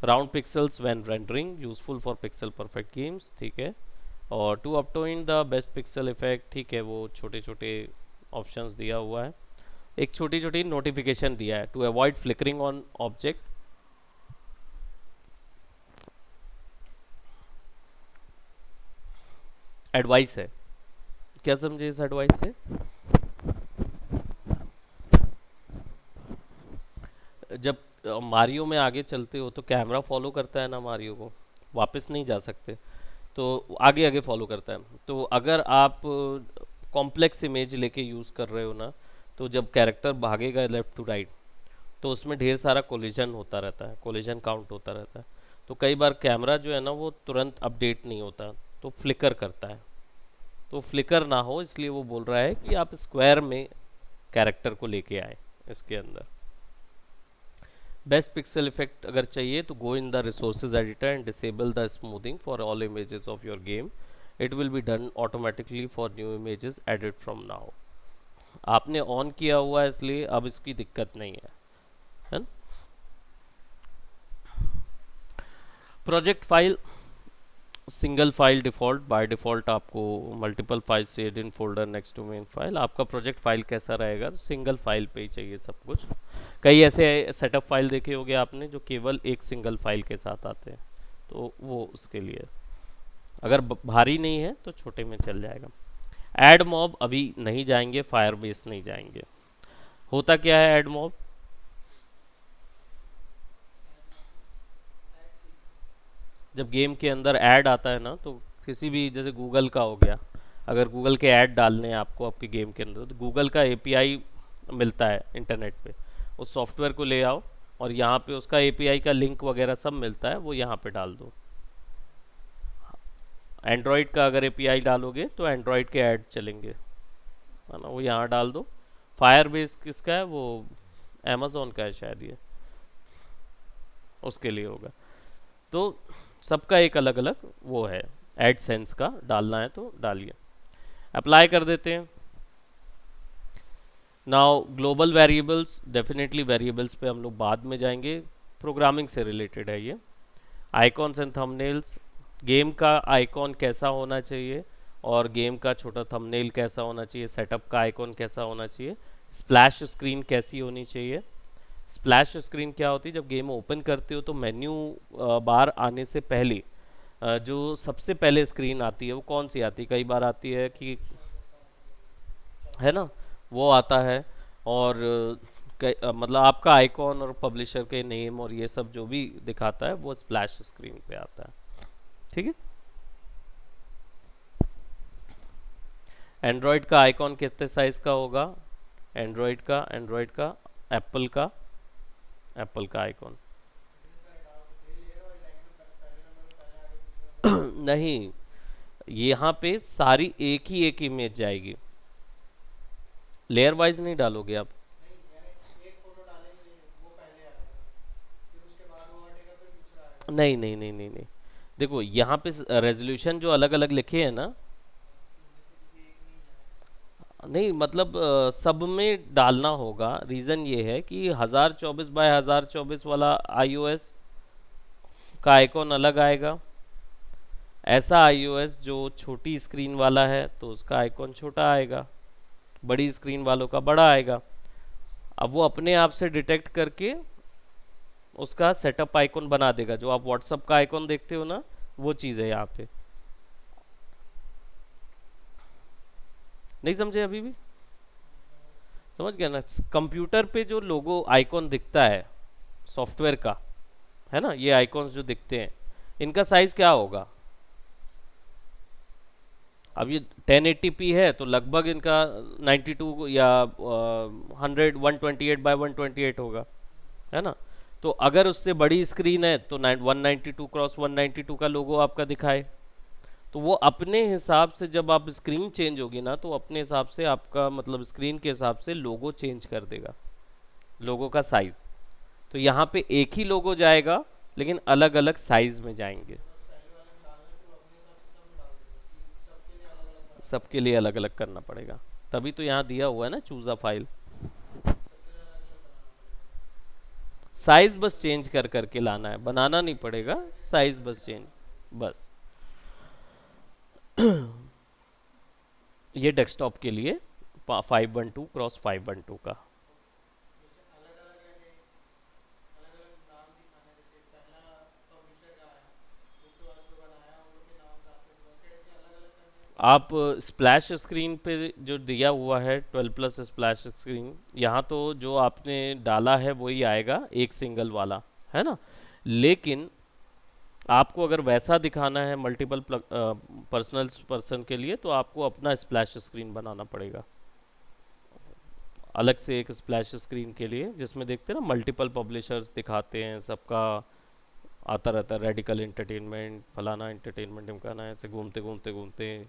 Round pixels when rendering useful for pixel perfect games, ठीक है। और to obtain the best pixel effect, ठीक है, वो छोटे छोटे ऑप्शंस दिया हुआ है। एक छोटी छोटी नोटिफिकेशन दिया है, to avoid flickering on object, advice है। क्या समझे इस एडवाइस से? जब मारियो में आगे चलते हो तो कैमरा फॉलो करता है ना मारियो को, वापस नहीं जा सकते, तो आगे आगे फॉलो करता है। तो अगर आप कॉम्प्लेक्स इमेज लेके यूज़ कर रहे हो ना, तो जब कैरेक्टर भागेगा लेफ्ट टू राइट तो उसमें ढेर सारा कोलिजन होता रहता है, कोलिजन काउंट होता रहता है। तो कई बार कैमरा जो है ना वो तुरंत अपडेट नहीं होता, तो फ्लिकर करता है। तो फ्लिकर ना हो इसलिए वो बोल रहा है कि आप स्क्वायर में कैरेक्टर को लेके आए इसके अंदर। बेस्ट पिक्सल इफेक्ट अगर चाहिए तो go in the resources editor and disable the smoothing for all images of your game, it will be done automatically for new images edit from now. आपने ऑन किया हुआ है इसलिए अब इसकी दिक्कत नहीं है ना। Project file, single file default, by default आपको multiple file saved in folder next to main file. आपका प्रोजेक्ट फाइल कैसा रहेगा, सिंगल फाइल पे ही चाहिए सब कुछ। कई ऐसे सेटअप फाइल देखे होंगे आपने जो केवल एक सिंगल फाइल के साथ आते हैं, तो वो उसके लिए, अगर भारी नहीं है तो छोटे में चल जाएगा। ऐड मॉब अभी नहीं जाएंगे, फायर बेस नहीं जाएंगे। होता क्या है ऐड मॉब, जब गेम के अंदर ऐड आता है ना, तो किसी भी, जैसे गूगल का हो गया, अगर गूगल के ऐड डालने हैं आपको आपके गेम के अंदर, तो गूगल का एपीआई मिलता है इंटरनेट पे, उस सॉफ्टवेयर को ले आओ और यहाँ पे उसका एपीआई का लिंक वगैरह सब मिलता है, वो यहाँ पे डाल दो। एंड्रॉयड का अगर एपीआई डालोगे तो एंड्रॉयड के ऐड चलेंगे, है ना, वो यहाँ डाल दो। फायर बेस किसका है, वो अमेजोन का है शायद, ये उसके लिए होगा। तो सबका एक अलग अलग वो है, एडसेंस का डालना है तो डालिए। अप्लाई कर देते हैं। Now global variables, definitely variables पे हम लोग बाद में जाएंगे, प्रोग्रामिंग से रिलेटेड है ये। आइकॉन्स एंड थंबनेल्स, गेम का आइकॉन कैसा होना चाहिए और गेम का छोटा थंबनेल कैसा होना चाहिए, सेटअप का आइकॉन कैसा होना चाहिए, स्प्लैश स्क्रीन कैसी होनी चाहिए। स्प्लैश स्क्रीन क्या होती है, जब गेम ओपन करते हो तो मेन्यू बार आने से पहले जो सबसे पहले स्क्रीन आती है वो कौन सी आती है, कई बार आती है कि, है ना, वो आता है। और मतलब आपका आइकॉन और पब्लिशर के नेम और ये सब जो भी दिखाता है वो स्प्लैश स्क्रीन पे आता है। ठीक है। एंड्रॉयड का आइकॉन कितने साइज का होगा? एंड्रॉयड का एप्पल का आइकॉन नहीं, यहाँ पे सारी एक इमेज जाएगी, लेयर वाइज नहीं डालोगे आप। नहीं नहीं नहीं नहीं नहीं, देखो यहाँ पे रेजोल्यूशन जो अलग अलग लिखे हैं ना, नहीं मतलब सब में डालना होगा। रीज़न ये है कि 1024 बाय 1024 वाला आईओएस का आइकॉन अलग आएगा, ऐसा आईओएस जो छोटी स्क्रीन वाला है तो उसका आइकॉन छोटा आएगा, बड़ी स्क्रीन वालों का बड़ा आएगा। अब वो अपने आप से डिटेक्ट करके उसका सेटअप आइकॉन बना देगा। जो आप व्हाट्सअप का आइकॉन देखते हो ना, वो चीज़ है यहाँ पे। नहीं समझे अभी भी? समझ गया ना? कंप्यूटर पे जो लोगो आइकॉन दिखता है सॉफ्टवेयर का, है ना, ये आइकॉन्स जो दिखते हैं, इनका साइज क्या होगा? अब ये 1080p है तो लगभग इनका 92 या 128 होगा, है ना। तो अगर उससे बड़ी स्क्रीन है तो 192 क्रॉस 192 का लोगो आपका दिखाए, तो वो अपने हिसाब से, जब आप स्क्रीन चेंज होगी ना, तो अपने हिसाब से आपका मतलब स्क्रीन के हिसाब से लोगो चेंज कर देगा, लोगो का साइज। तो यहाँ पे एक ही लोगो जाएगा लेकिन अलग अलग साइज में जाएंगे, सबके लिए अलग अलग करना पड़ेगा। तभी तो यहाँ दिया हुआ है ना, चूज अ फाइल। साइज बस चेंज कर करके लाना है, बनाना नहीं पड़ेगा, साइज बस चेंज, बस। ये डेस्कटॉप के लिए 512 क्रॉस 512 का। आप स्प्लैश स्क्रीन पे जो दिया हुआ है 12+ स्प्लैश स्क्रीन, यहाँ तो जो आपने डाला है वही आएगा, एक सिंगल वाला, है ना। लेकिन आपको अगर वैसा दिखाना है मल्टीपल पर्सनल पर्सन के लिए, तो आपको अपना स्प्लैश स्क्रीन बनाना पड़ेगा, अलग से एक स्प्लैश स्क्रीन के लिए, जिसमें देखते हैं ना मल्टीपल पब्लिशर्स दिखाते हैं, सबका आता रहता है, रेडिकल एंटरटेनमेंट, फलाना एंटरटेनमेंट, ढिमकाना, ऐसे घूमते घूमते घूमते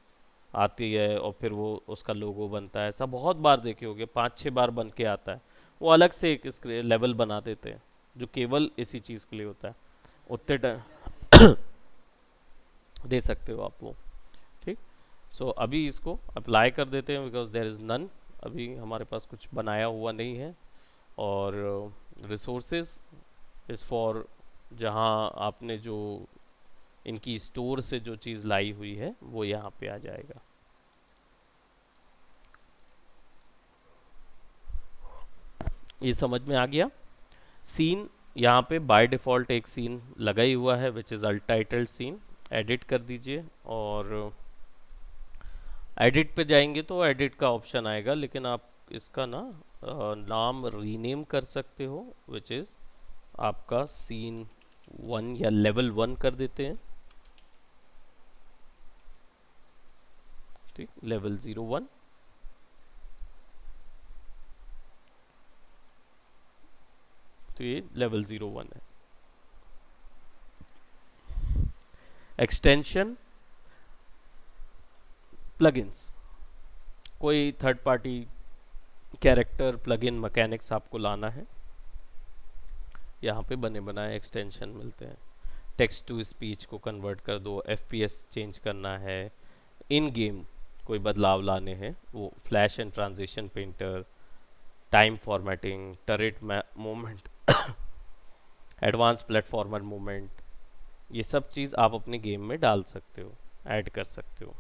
आती है और फिर वो उसका लोगो बनता है। ऐसा बहुत बार देखे होगे, 5-6 बार बन के आता है। वो अलग से एक लेवल बना देते हैं जो केवल इसी चीज़ के लिए होता है, उतने टाइम दे सकते हो आप वो। ठीक। सो अभी इसको अप्लाई कर देते हैं, बिकॉज देयर इज़ नन, अभी हमारे पास कुछ बनाया हुआ नहीं है। और रिसोर्सेज इज़ फॉर, जहाँ आपने जो इनकी स्टोर से जो चीज़ लाई हुई है वो यहाँ पे आ जाएगा। ये समझ में आ गया? सीन, यहाँ पे बाय डिफ़ॉल्ट एक सीन लगा ही हुआ है, विच इज़ अल्टाइटल्ड सीन। एडिट कर दीजिए, और एडिट पे जाएंगे तो एडिट का ऑप्शन आएगा, लेकिन आप इसका ना नाम रीनेम कर सकते हो, विच इज़ आपका सीन 1 या लेवल 1 कर देते हैं। ठीक, लेवल 01। तो ये लेवल 01 है। एक्सटेंशन, प्लगइन्स, कोई third party character plugin mechanics आपको लाना है, यहाँ पे बने बनाए एक्सटेंशन मिलते हैं। टेक्स्ट टू स्पीच को कन्वर्ट कर दो, एफपीएस चेंज करना है, इन गेम कोई बदलाव लाने हैं, वो flash and transition painter, time formatting, turret movement, advance platformer movement, ये सब चीज़ आप अपने गेम में डाल सकते हो, ऐड कर सकते हो।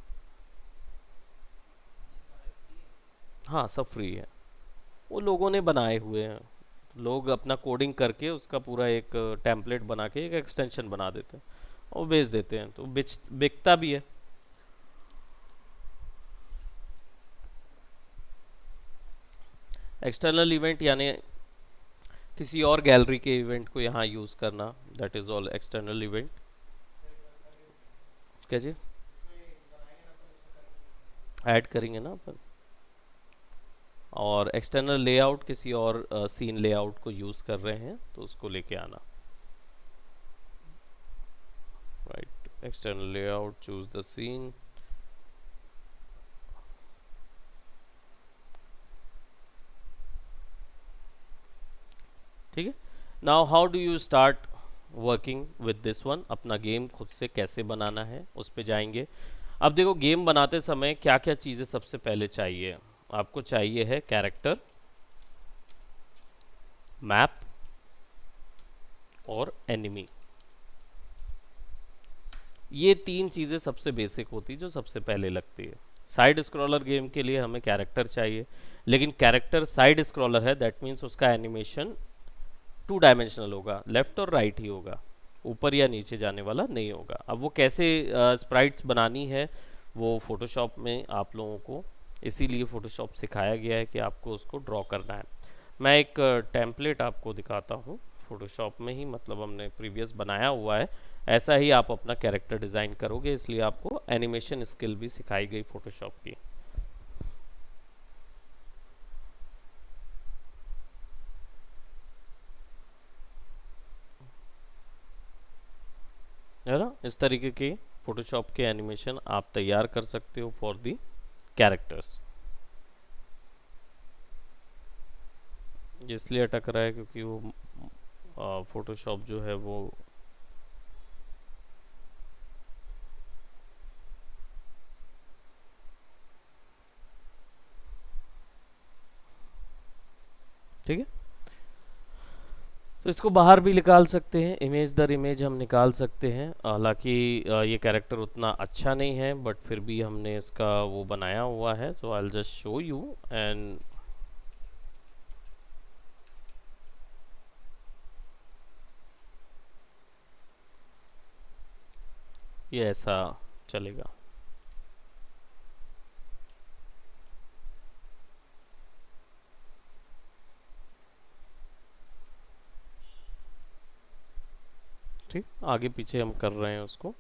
हाँ, सब फ्री है, वो लोगों ने बनाए हुए हैं। लोग अपना कोडिंग करके उसका पूरा एक टेम्पलेट बना के एक एक्सटेंशन बना देते हैं और बेच देते हैं, तो बिकता भी है। एक्सटर्नल इवेंट यानी किसी और गैलरी के इवेंट को यहाँ यूज़ करना, that is all external event. क्या चीज़ ऐड करेंगे ना अपन, और एक्सटर्नल लेआउट किसी और सीन लेआउट को यूज़ कर रहे हैं तो उसको लेके आना, right. External layout, choose the scene, ठीक है। Now how do you start working with this one, अपना गेम खुद से कैसे बनाना है उस पे जाएंगे। अब देखो गेम बनाते समय क्या क्या चीज़ें सबसे पहले चाहिए आपको, चाहिए है कैरेक्टर, मैप और एनिमी। ये तीन चीज़ें सबसे बेसिक होती है जो सबसे पहले लगती है। साइड स्क्रॉलर गेम के लिए हमें कैरेक्टर चाहिए, लेकिन कैरेक्टर साइड स्क्रॉलर है, दैट मीन्स उसका एनिमेशन 2 डायमेंशनल होगा, लेफ्ट और राइट ही होगा, ऊपर या नीचे जाने वाला नहीं होगा। अब वो कैसे स्प्राइट्स बनानी है वो फोटोशॉप में आप लोगों को इसीलिए फोटोशॉप सिखाया गया है कि आपको उसको ड्रॉ करना है। मैं एक टेम्पलेट आपको दिखाता हूँ फोटोशॉप में ही, मतलब हमने प्रीवियस बनाया हुआ है, ऐसा ही आप अपना कैरेक्टर डिज़ाइन करोगे, इसलिए आपको एनिमेशन स्किल भी सिखाई गई फोटोशॉप की, है ना। इस तरीके के फोटोशॉप के एनिमेशन आप तैयार कर सकते हो फॉर दी कैरेक्टर्स। इसलिए अटक रहा है क्योंकि वो फोटोशॉप जो है वो ठीक है। तो इसको बाहर भी निकाल सकते हैं, इमेज दर इमेज हम निकाल सकते हैं। हालांकि ये कैरेक्टर उतना अच्छा नहीं है बट फिर भी हमने इसका वो बनाया हुआ है, तो I will just show you and ये ऐसा चलेगा। ठीक, आगे पीछे हम कर रहे हैं उसको।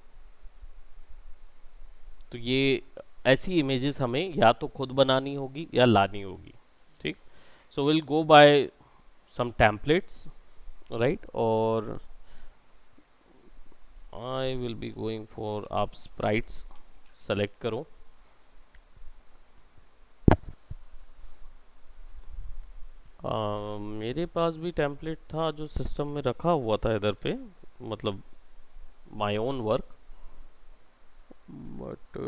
तो ये ऐसी इमेजेस हमें या तो खुद बनानी होगी या लानी होगी, ठीक। So will go by some templates, right, और I will be going for, आप स्प्राइट्स सेलेक्ट करो। मेरे पास भी टेम्पलेट था जो सिस्टम में रखा हुआ था इधर पे, मतलब माय ओन वर्क, बट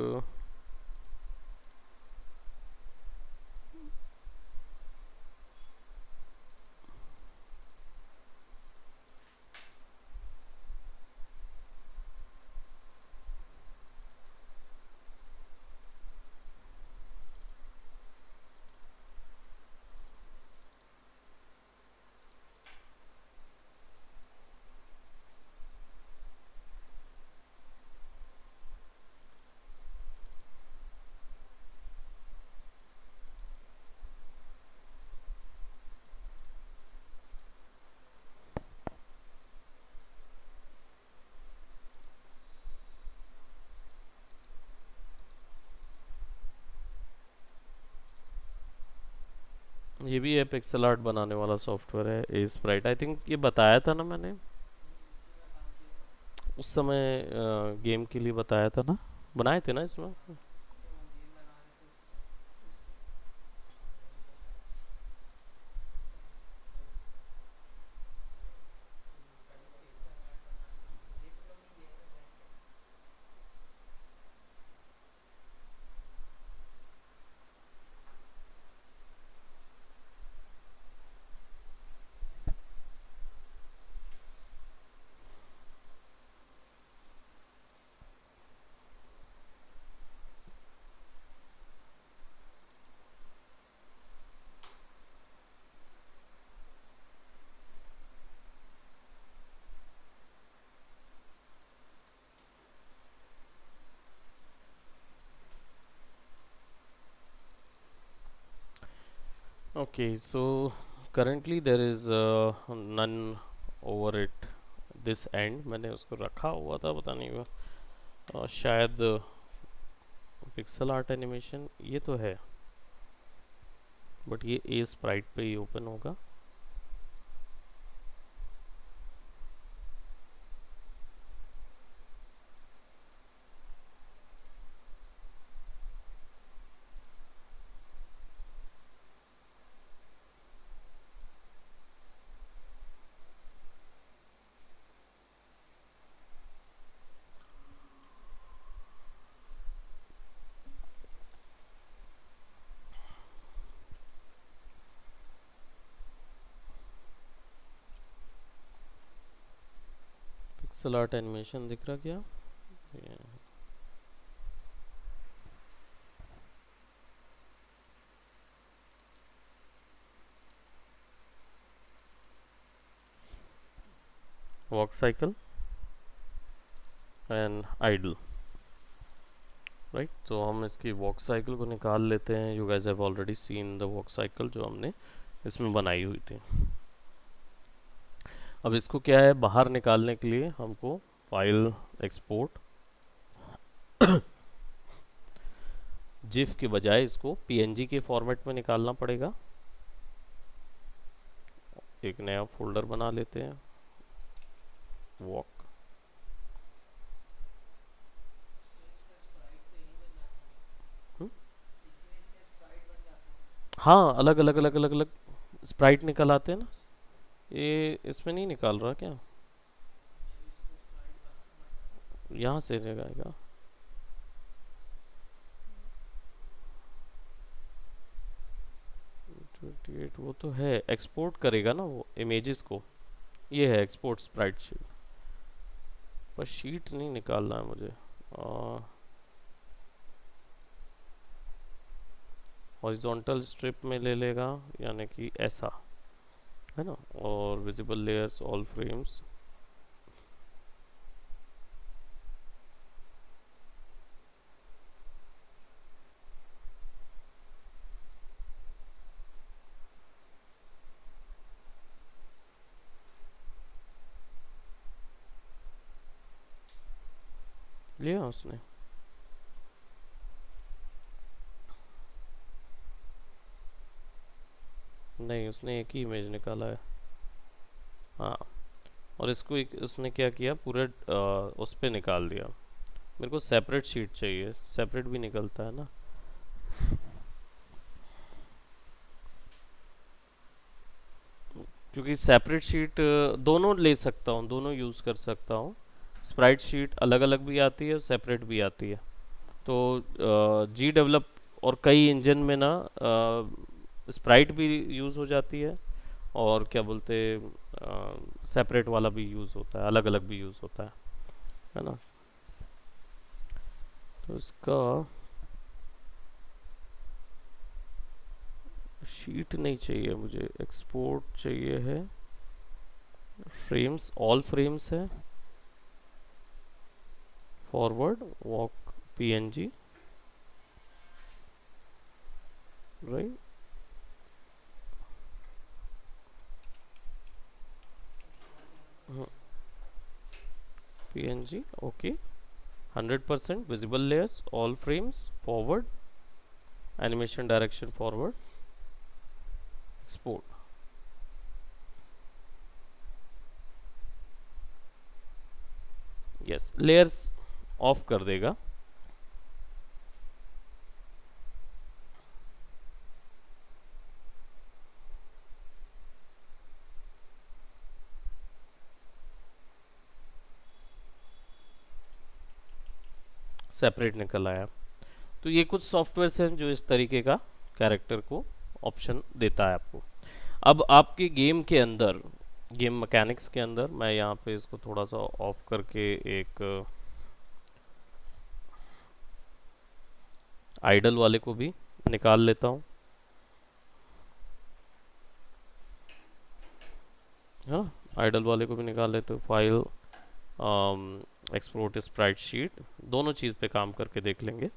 ये भी है पिक्सल आर्ट बनाने वाला सॉफ्टवेयर है, ए स्प्राइट, आई थिंक ये बताया था ना मैंने उस समय, गेम के लिए बताया था ना, बनाए थे ना इसमें। Okay, so currently there is none over it this end, मैंने उसको रखा हुआ था, पता नहीं हुआ, शायद पिक्सल आर्ट एनिमेशन ये तो है, बट ये ए स्प्राइट पे ही ओपन होगा। पिक्सल आर्ट एनिमेशन दिख रहा क्या? ये walk cycle and idol, right. तो हम इसकी वॉक साइकिल को निकाल लेते हैं। You guys have already seen the walk cycle जो हमने इसमें बनाई हुई थी। अब इसको क्या है, बाहर निकालने के लिए हमको फाइल एक्सपोर्ट जिफ के बजाय इसको पीएनजी के फॉर्मेट में निकालना पड़ेगा। एक नया फोल्डर बना लेते हैं, वॉक। हाँ, अलग अलग अलग अलग अलग स्प्राइट निकल आते हैं ना। ये इसमें नहीं निकाल रहा क्या? यहाँ से लगाएगा। 28 वो तो है, एक्सपोर्ट करेगा ना वो इमेजेस को। ये है एक्सपोर्ट स्प्राइट शीट, पर शीट नहीं निकालना है मुझे। हॉरिजॉन्टल स्ट्रिप में ले लेगा, यानी कि ऐसा है ना। और विजिबल लेयर्स ऑल फ्रेम्स, लिया उसने। नहीं, उसने एक ही इमेज निकाला है। हाँ, और इसको एक उसने क्या किया, पूरे उस पे निकाल दिया। मेरे को सेपरेट शीट चाहिए, सेपरेट भी निकलता है ना। क्योंकि सेपरेट शीट दोनों ले सकता हूँ, दोनों यूज़ कर सकता हूँ। स्प्राइट शीट अलग अलग भी आती है, सेपरेट भी आती है। तो जी डेवलप और कई इंजन में ना स्प्राइट भी यूज़ हो जाती है, और क्या बोलते, सेपरेट वाला भी यूज़ होता है, अलग अलग भी यूज़ होता है ना। तो इसका शीट नहीं चाहिए मुझे, एक्सपोर्ट चाहिए है। फ्रेम्स, ऑल फ्रेम्स है, forward walk PNG, right. PNG okay. 100% visible layers all frames forward, animation direction forward, export. Yes, layers of कर देगा। सेपरेट निकल आया। तो ये कुछ सॉफ्टवेयर्स हैं जो इस तरीके का कैरेक्टर को ऑप्शन देता है आपको। अब आपके गेम के अंदर, गेम मैकेनिक्स के अंदर, मैं यहाँ पे इसको थोड़ा सा ऑफ करके एक आइडल वाले को भी निकाल लेता हूँ। हाँ, आइडल वाले को भी निकाल लेते हो। फाइल एक्सपोर्ट स्प्राइट शीट, दोनों चीज़ पे काम करके देख लेंगे।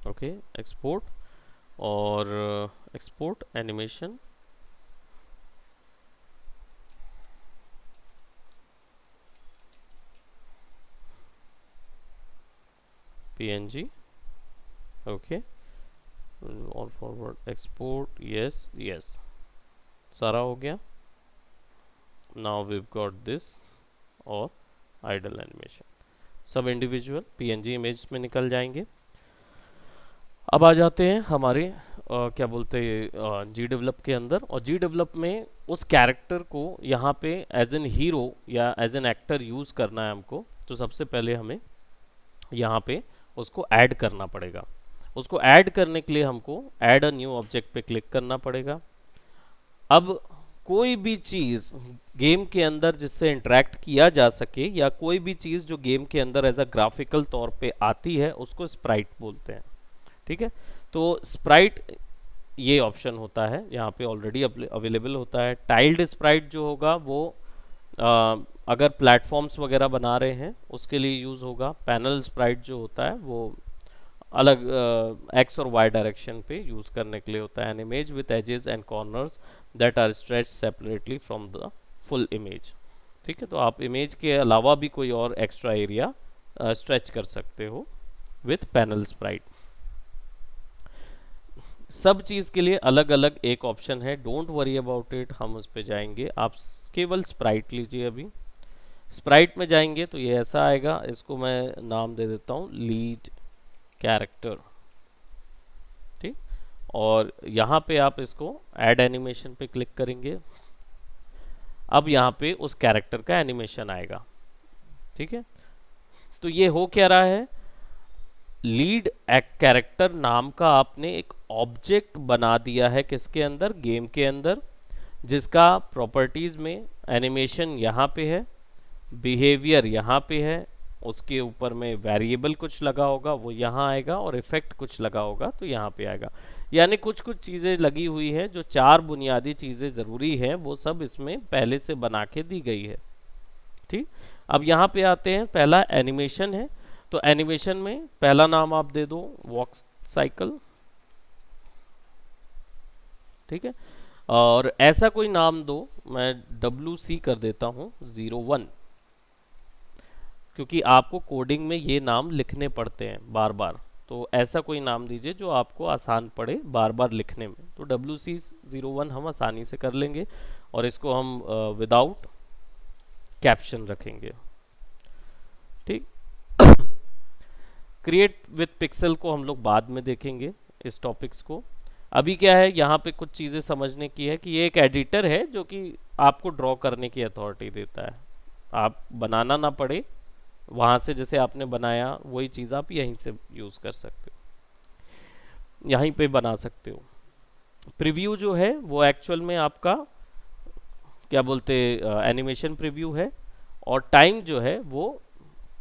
ओके, एक्सपोर्ट और एक्सपोर्ट एनिमेशन, PNG, ओके, और फॉरवर्ड एक्सपोर्ट, यस यस, सारा हो गया। नाउ वी गॉट दिस और आइडल एनिमेशन, सब इंडिविजुअल PNG इमेज में निकल जाएंगे। अब आ जाते हैं हमारे क्या बोलते हैं जी डेवलप के अंदर, और जी डेवलप में उस कैरेक्टर को यहाँ पे एज एन हीरो या एज एन एक्टर यूज़ करना है हमको। तो सबसे पहले हमें यहाँ पे उसको ऐड करना पड़ेगा। उसको ऐड करने के लिए हमको ऐड अ न्यू ऑब्जेक्ट पे क्लिक करना पड़ेगा। अब कोई भी चीज़ गेम के अंदर जिससे इंटरेक्ट किया जा सके, या कोई भी चीज़ जो गेम के अंदर एज अ ग्राफिकल तौर पे आती है, उसको स्प्राइट बोलते हैं। ठीक है, तो स्प्राइट ये ऑप्शन होता है यहाँ पे ऑलरेडी अवेलेबल होता है। टाइल्ड स्प्राइट जो होगा वो अगर प्लेटफॉर्म्स वगैरह बना रहे हैं उसके लिए यूज़ होगा। पैनल स्प्राइट जो होता है वो अलग एक्स और वाई डायरेक्शन पे यूज़ करने के लिए होता है। An image with edges and corners that are stretch separately from the full image. ठीक है, तो आप इमेज के अलावा भी कोई और एक्स्ट्रा एरिया स्ट्रेच कर सकते हो विथ पैनल स्प्राइट। सब चीज़ के लिए अलग अलग एक ऑप्शन है, डोंट वरी अबाउट इट, हम उस पर जाएंगे। आप केवल स्प्राइट लीजिए। अभी स्प्राइट में जाएंगे तो ये ऐसा आएगा, इसको मैं नाम दे देता हूँ लीड कैरेक्टर। ठीक, और यहाँ पे आप इसको ऐड एनिमेशन पे क्लिक करेंगे। अब यहाँ पे उस कैरेक्टर का एनिमेशन आएगा। ठीक है, तो ये हो क्या रहा है, लीड कैरेक्टर नाम का आपने एक ऑब्जेक्ट बना दिया है किसके अंदर, गेम के अंदर, जिसका प्रॉपर्टीज में एनिमेशन यहाँ पे है, बिहेवियर यहाँ पे है, उसके ऊपर में वेरिएबल कुछ लगा होगा वो यहाँ आएगा, और इफेक्ट कुछ लगा होगा तो यहाँ पे आएगा। यानी कुछ कुछ चीज़ें लगी हुई हैं, जो चार बुनियादी चीज़ें ज़रूरी हैं वो सब इसमें पहले से बना के दी गई है। ठीक, अब यहाँ पे आते हैं, पहला एनिमेशन है, तो एनिमेशन में पहला नाम आप दे दो वॉक साइकिल। ठीक है, और ऐसा कोई नाम दो, मैं WC कर देता हूँ 01, क्योंकि आपको कोडिंग में ये नाम लिखने पड़ते हैं बार बार। तो ऐसा कोई नाम दीजिए जो आपको आसान पड़े बार बार लिखने में। तो WC01 हम आसानी से कर लेंगे, और इसको हम विदाउट कैप्शन रखेंगे। ठीक, क्रिएट विथ पिक्सल को हम लोग बाद में देखेंगे इस टॉपिक्स को। अभी क्या है, यहाँ पे कुछ चीज़ें समझने की है कि ये एक एडिटर है जो कि आपको ड्रॉ करने की अथॉरिटी देता है। आप बनाना ना पड़े, वहाँ से जैसे आपने बनाया वही चीज़ आप यहीं से यूज़ कर सकते हो, यहीं पे बना सकते हो। प्रीव्यू जो है वो एक्चुअल में आपका क्या बोलते एनिमेशन प्रीव्यू है, और टाइम जो है वो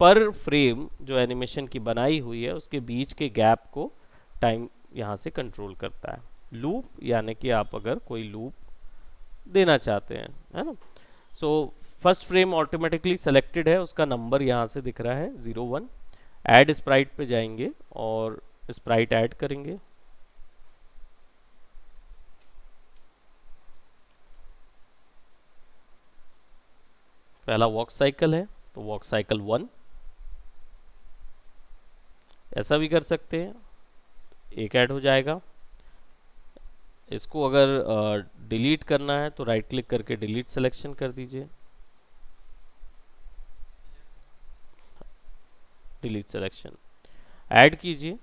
पर फ्रेम जो एनिमेशन की बनाई हुई है उसके बीच के गैप को टाइम यहाँ से कंट्रोल करता है। लूप यानी कि आप अगर कोई लूप देना चाहते हैं, है ना। So first frame automatically selected है, उसका नंबर यहाँ से दिख रहा है 01। ऐड स्प्राइट पे जाएंगे और स्प्राइट ऐड करेंगे। पहला वॉक साइकिल है तो वॉक साइकिल 1, ऐसा भी कर सकते हैं, एक ऐड हो जाएगा। इसको अगर डिलीट करना है तो राइट क्लिक करके डिलीट सिलेक्शन कर दीजिए, डिलीट सिलेक्शन ऐड कीजिए,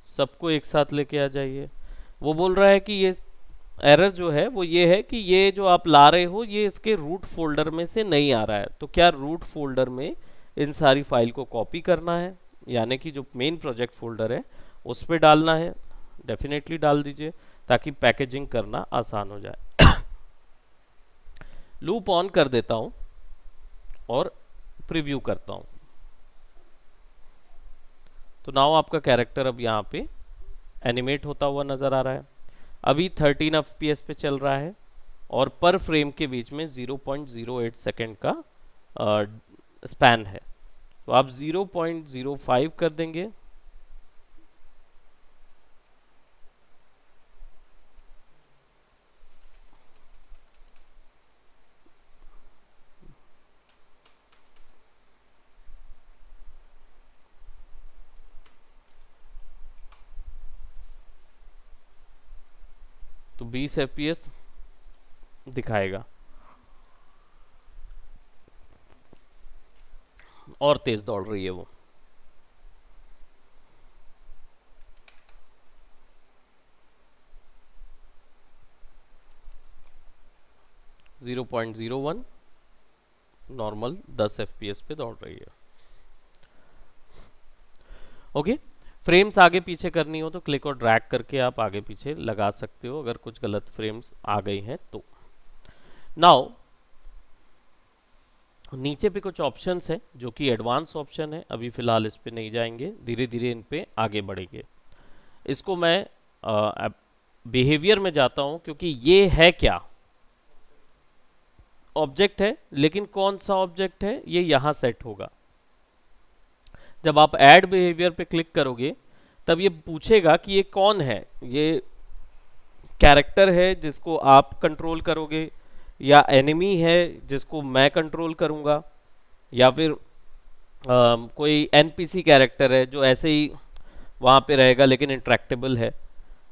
सबको एक साथ लेके आ जाइए। वो बोल रहा है कि ये एरर जो है वो ये है कि ये जो आप ला रहे हो ये इसके रूट फोल्डर में से नहीं आ रहा है। तो क्या रूट फोल्डर में इन सारी फाइल को कॉपी करना है, यानी कि जो मेन प्रोजेक्ट फोल्डर है उस पर डालना है, डेफिनेटली डाल दीजिए ताकि पैकेजिंग करना आसान हो जाए। लूप ऑन कर देता हूं और प्रीव्यू करता हूं, तो नाउ आपका कैरेक्टर अब यहाँ पे एनिमेट होता हुआ नजर आ रहा है। अभी 13 FPS पे चल रहा है, और पर फ्रेम के बीच में 0.08 सेकेंड का स्पैन है। तो आप 0.05 कर देंगे, 20 FPS दिखाएगा और तेज दौड़ रही है वो। जीरो 0.01 नॉर्मल 10 FPS पे दौड़ रही है। ओके, फ्रेम्स आगे पीछे करनी हो तो क्लिक और ड्रैग करके आप आगे पीछे लगा सकते हो अगर कुछ गलत फ्रेम्स आ गई हैं तो। नाउ नीचे पे कुछ ऑप्शंस हैं जो कि एडवांस ऑप्शन है, अभी फिलहाल इस पे नहीं जाएंगे, धीरे धीरे इन पे आगे बढ़ेंगे। इसको मैं बिहेवियर में जाता हूं क्योंकि ये है क्या, ऑब्जेक्ट है, लेकिन कौन सा ऑब्जेक्ट है ये यहां सेट होगा। जब आप ऐड बिहेवियर पे क्लिक करोगे तब ये पूछेगा कि ये कौन है, ये कैरेक्टर है जिसको आप कंट्रोल करोगे या एनिमी है जिसको मैं कंट्रोल करूंगा, या फिर कोई एनपीसी कैरेक्टर है जो ऐसे ही वहां पे रहेगा लेकिन इंट्रैक्टेबल है।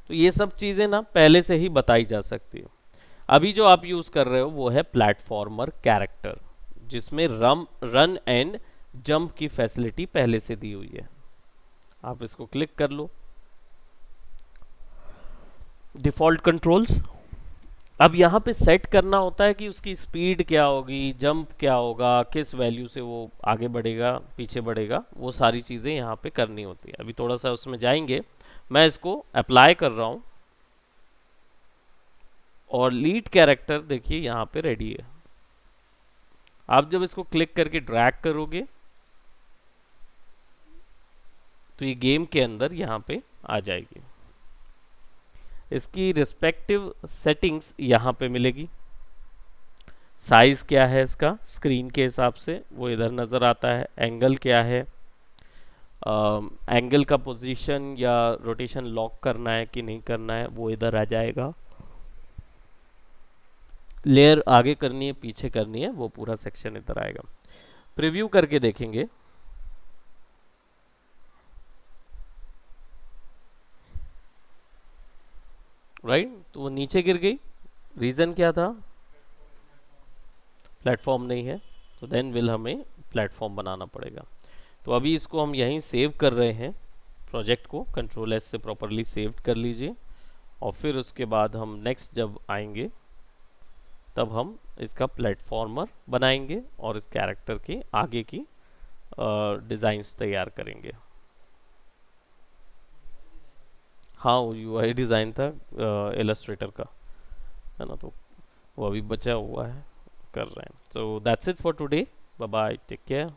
तो ये सब चीज़ें ना पहले से ही बताई जा सकती है। अभी जो आप यूज़ कर रहे हो वो है प्लेटफॉर्मर कैरेक्टर, जिसमें रन एंड जंप की फैसिलिटी पहले से दी हुई है। आप इसको क्लिक कर लो। डिफ़ॉल्ट कंट्रोल्स, अब यहाँ पे सेट करना होता है कि उसकी स्पीड क्या होगी, जंप क्या होगा, किस वैल्यू से वो आगे बढ़ेगा पीछे बढ़ेगा, वो सारी चीज़ें यहाँ पे करनी होती है। अभी थोड़ा सा उसमें जाएंगे, मैं इसको अप्लाई कर रहा हूँ और लीड कैरेक्टर देखिए यहाँ पे रेडी है। आप जब इसको क्लिक करके ड्रैग करोगे तो ये गेम के अंदर यहाँ पे आ जाएगी। इसकी रिस्पेक्टिव सेटिंग्स यहाँ पे मिलेगी। साइज क्या है इसका स्क्रीन के हिसाब से वो इधर नज़र आता है। एंगल क्या है, एंगल का पोजीशन या रोटेशन लॉक करना है कि नहीं करना है वो इधर आ जाएगा। लेयर आगे करनी है पीछे करनी है वो पूरा सेक्शन इधर आएगा। प्रीव्यू करके देखेंगे। राइट, तो वो नीचे गिर गई, रीज़न क्या था, प्लेटफॉर्म नहीं है, तो देन विल हमें प्लेटफॉर्म बनाना पड़ेगा। तो अभी इसको हम यहीं सेव कर रहे हैं, प्रोजेक्ट को कंट्रोल एस से प्रॉपरली सेव कर लीजिए और फिर उसके बाद हम नेक्स्ट जब आएंगे तब हम इसका प्लेटफॉर्मर बनाएंगे और इस कैरेक्टर के आगे की डिज़ाइंस तैयार करेंगे। हाँ, वो यूआई डिज़ाइन था इलस्ट्रेटर का, है ना, तो वो अभी बचा हुआ है, कर रहे हैं। So that's it for today, bye bye, take care.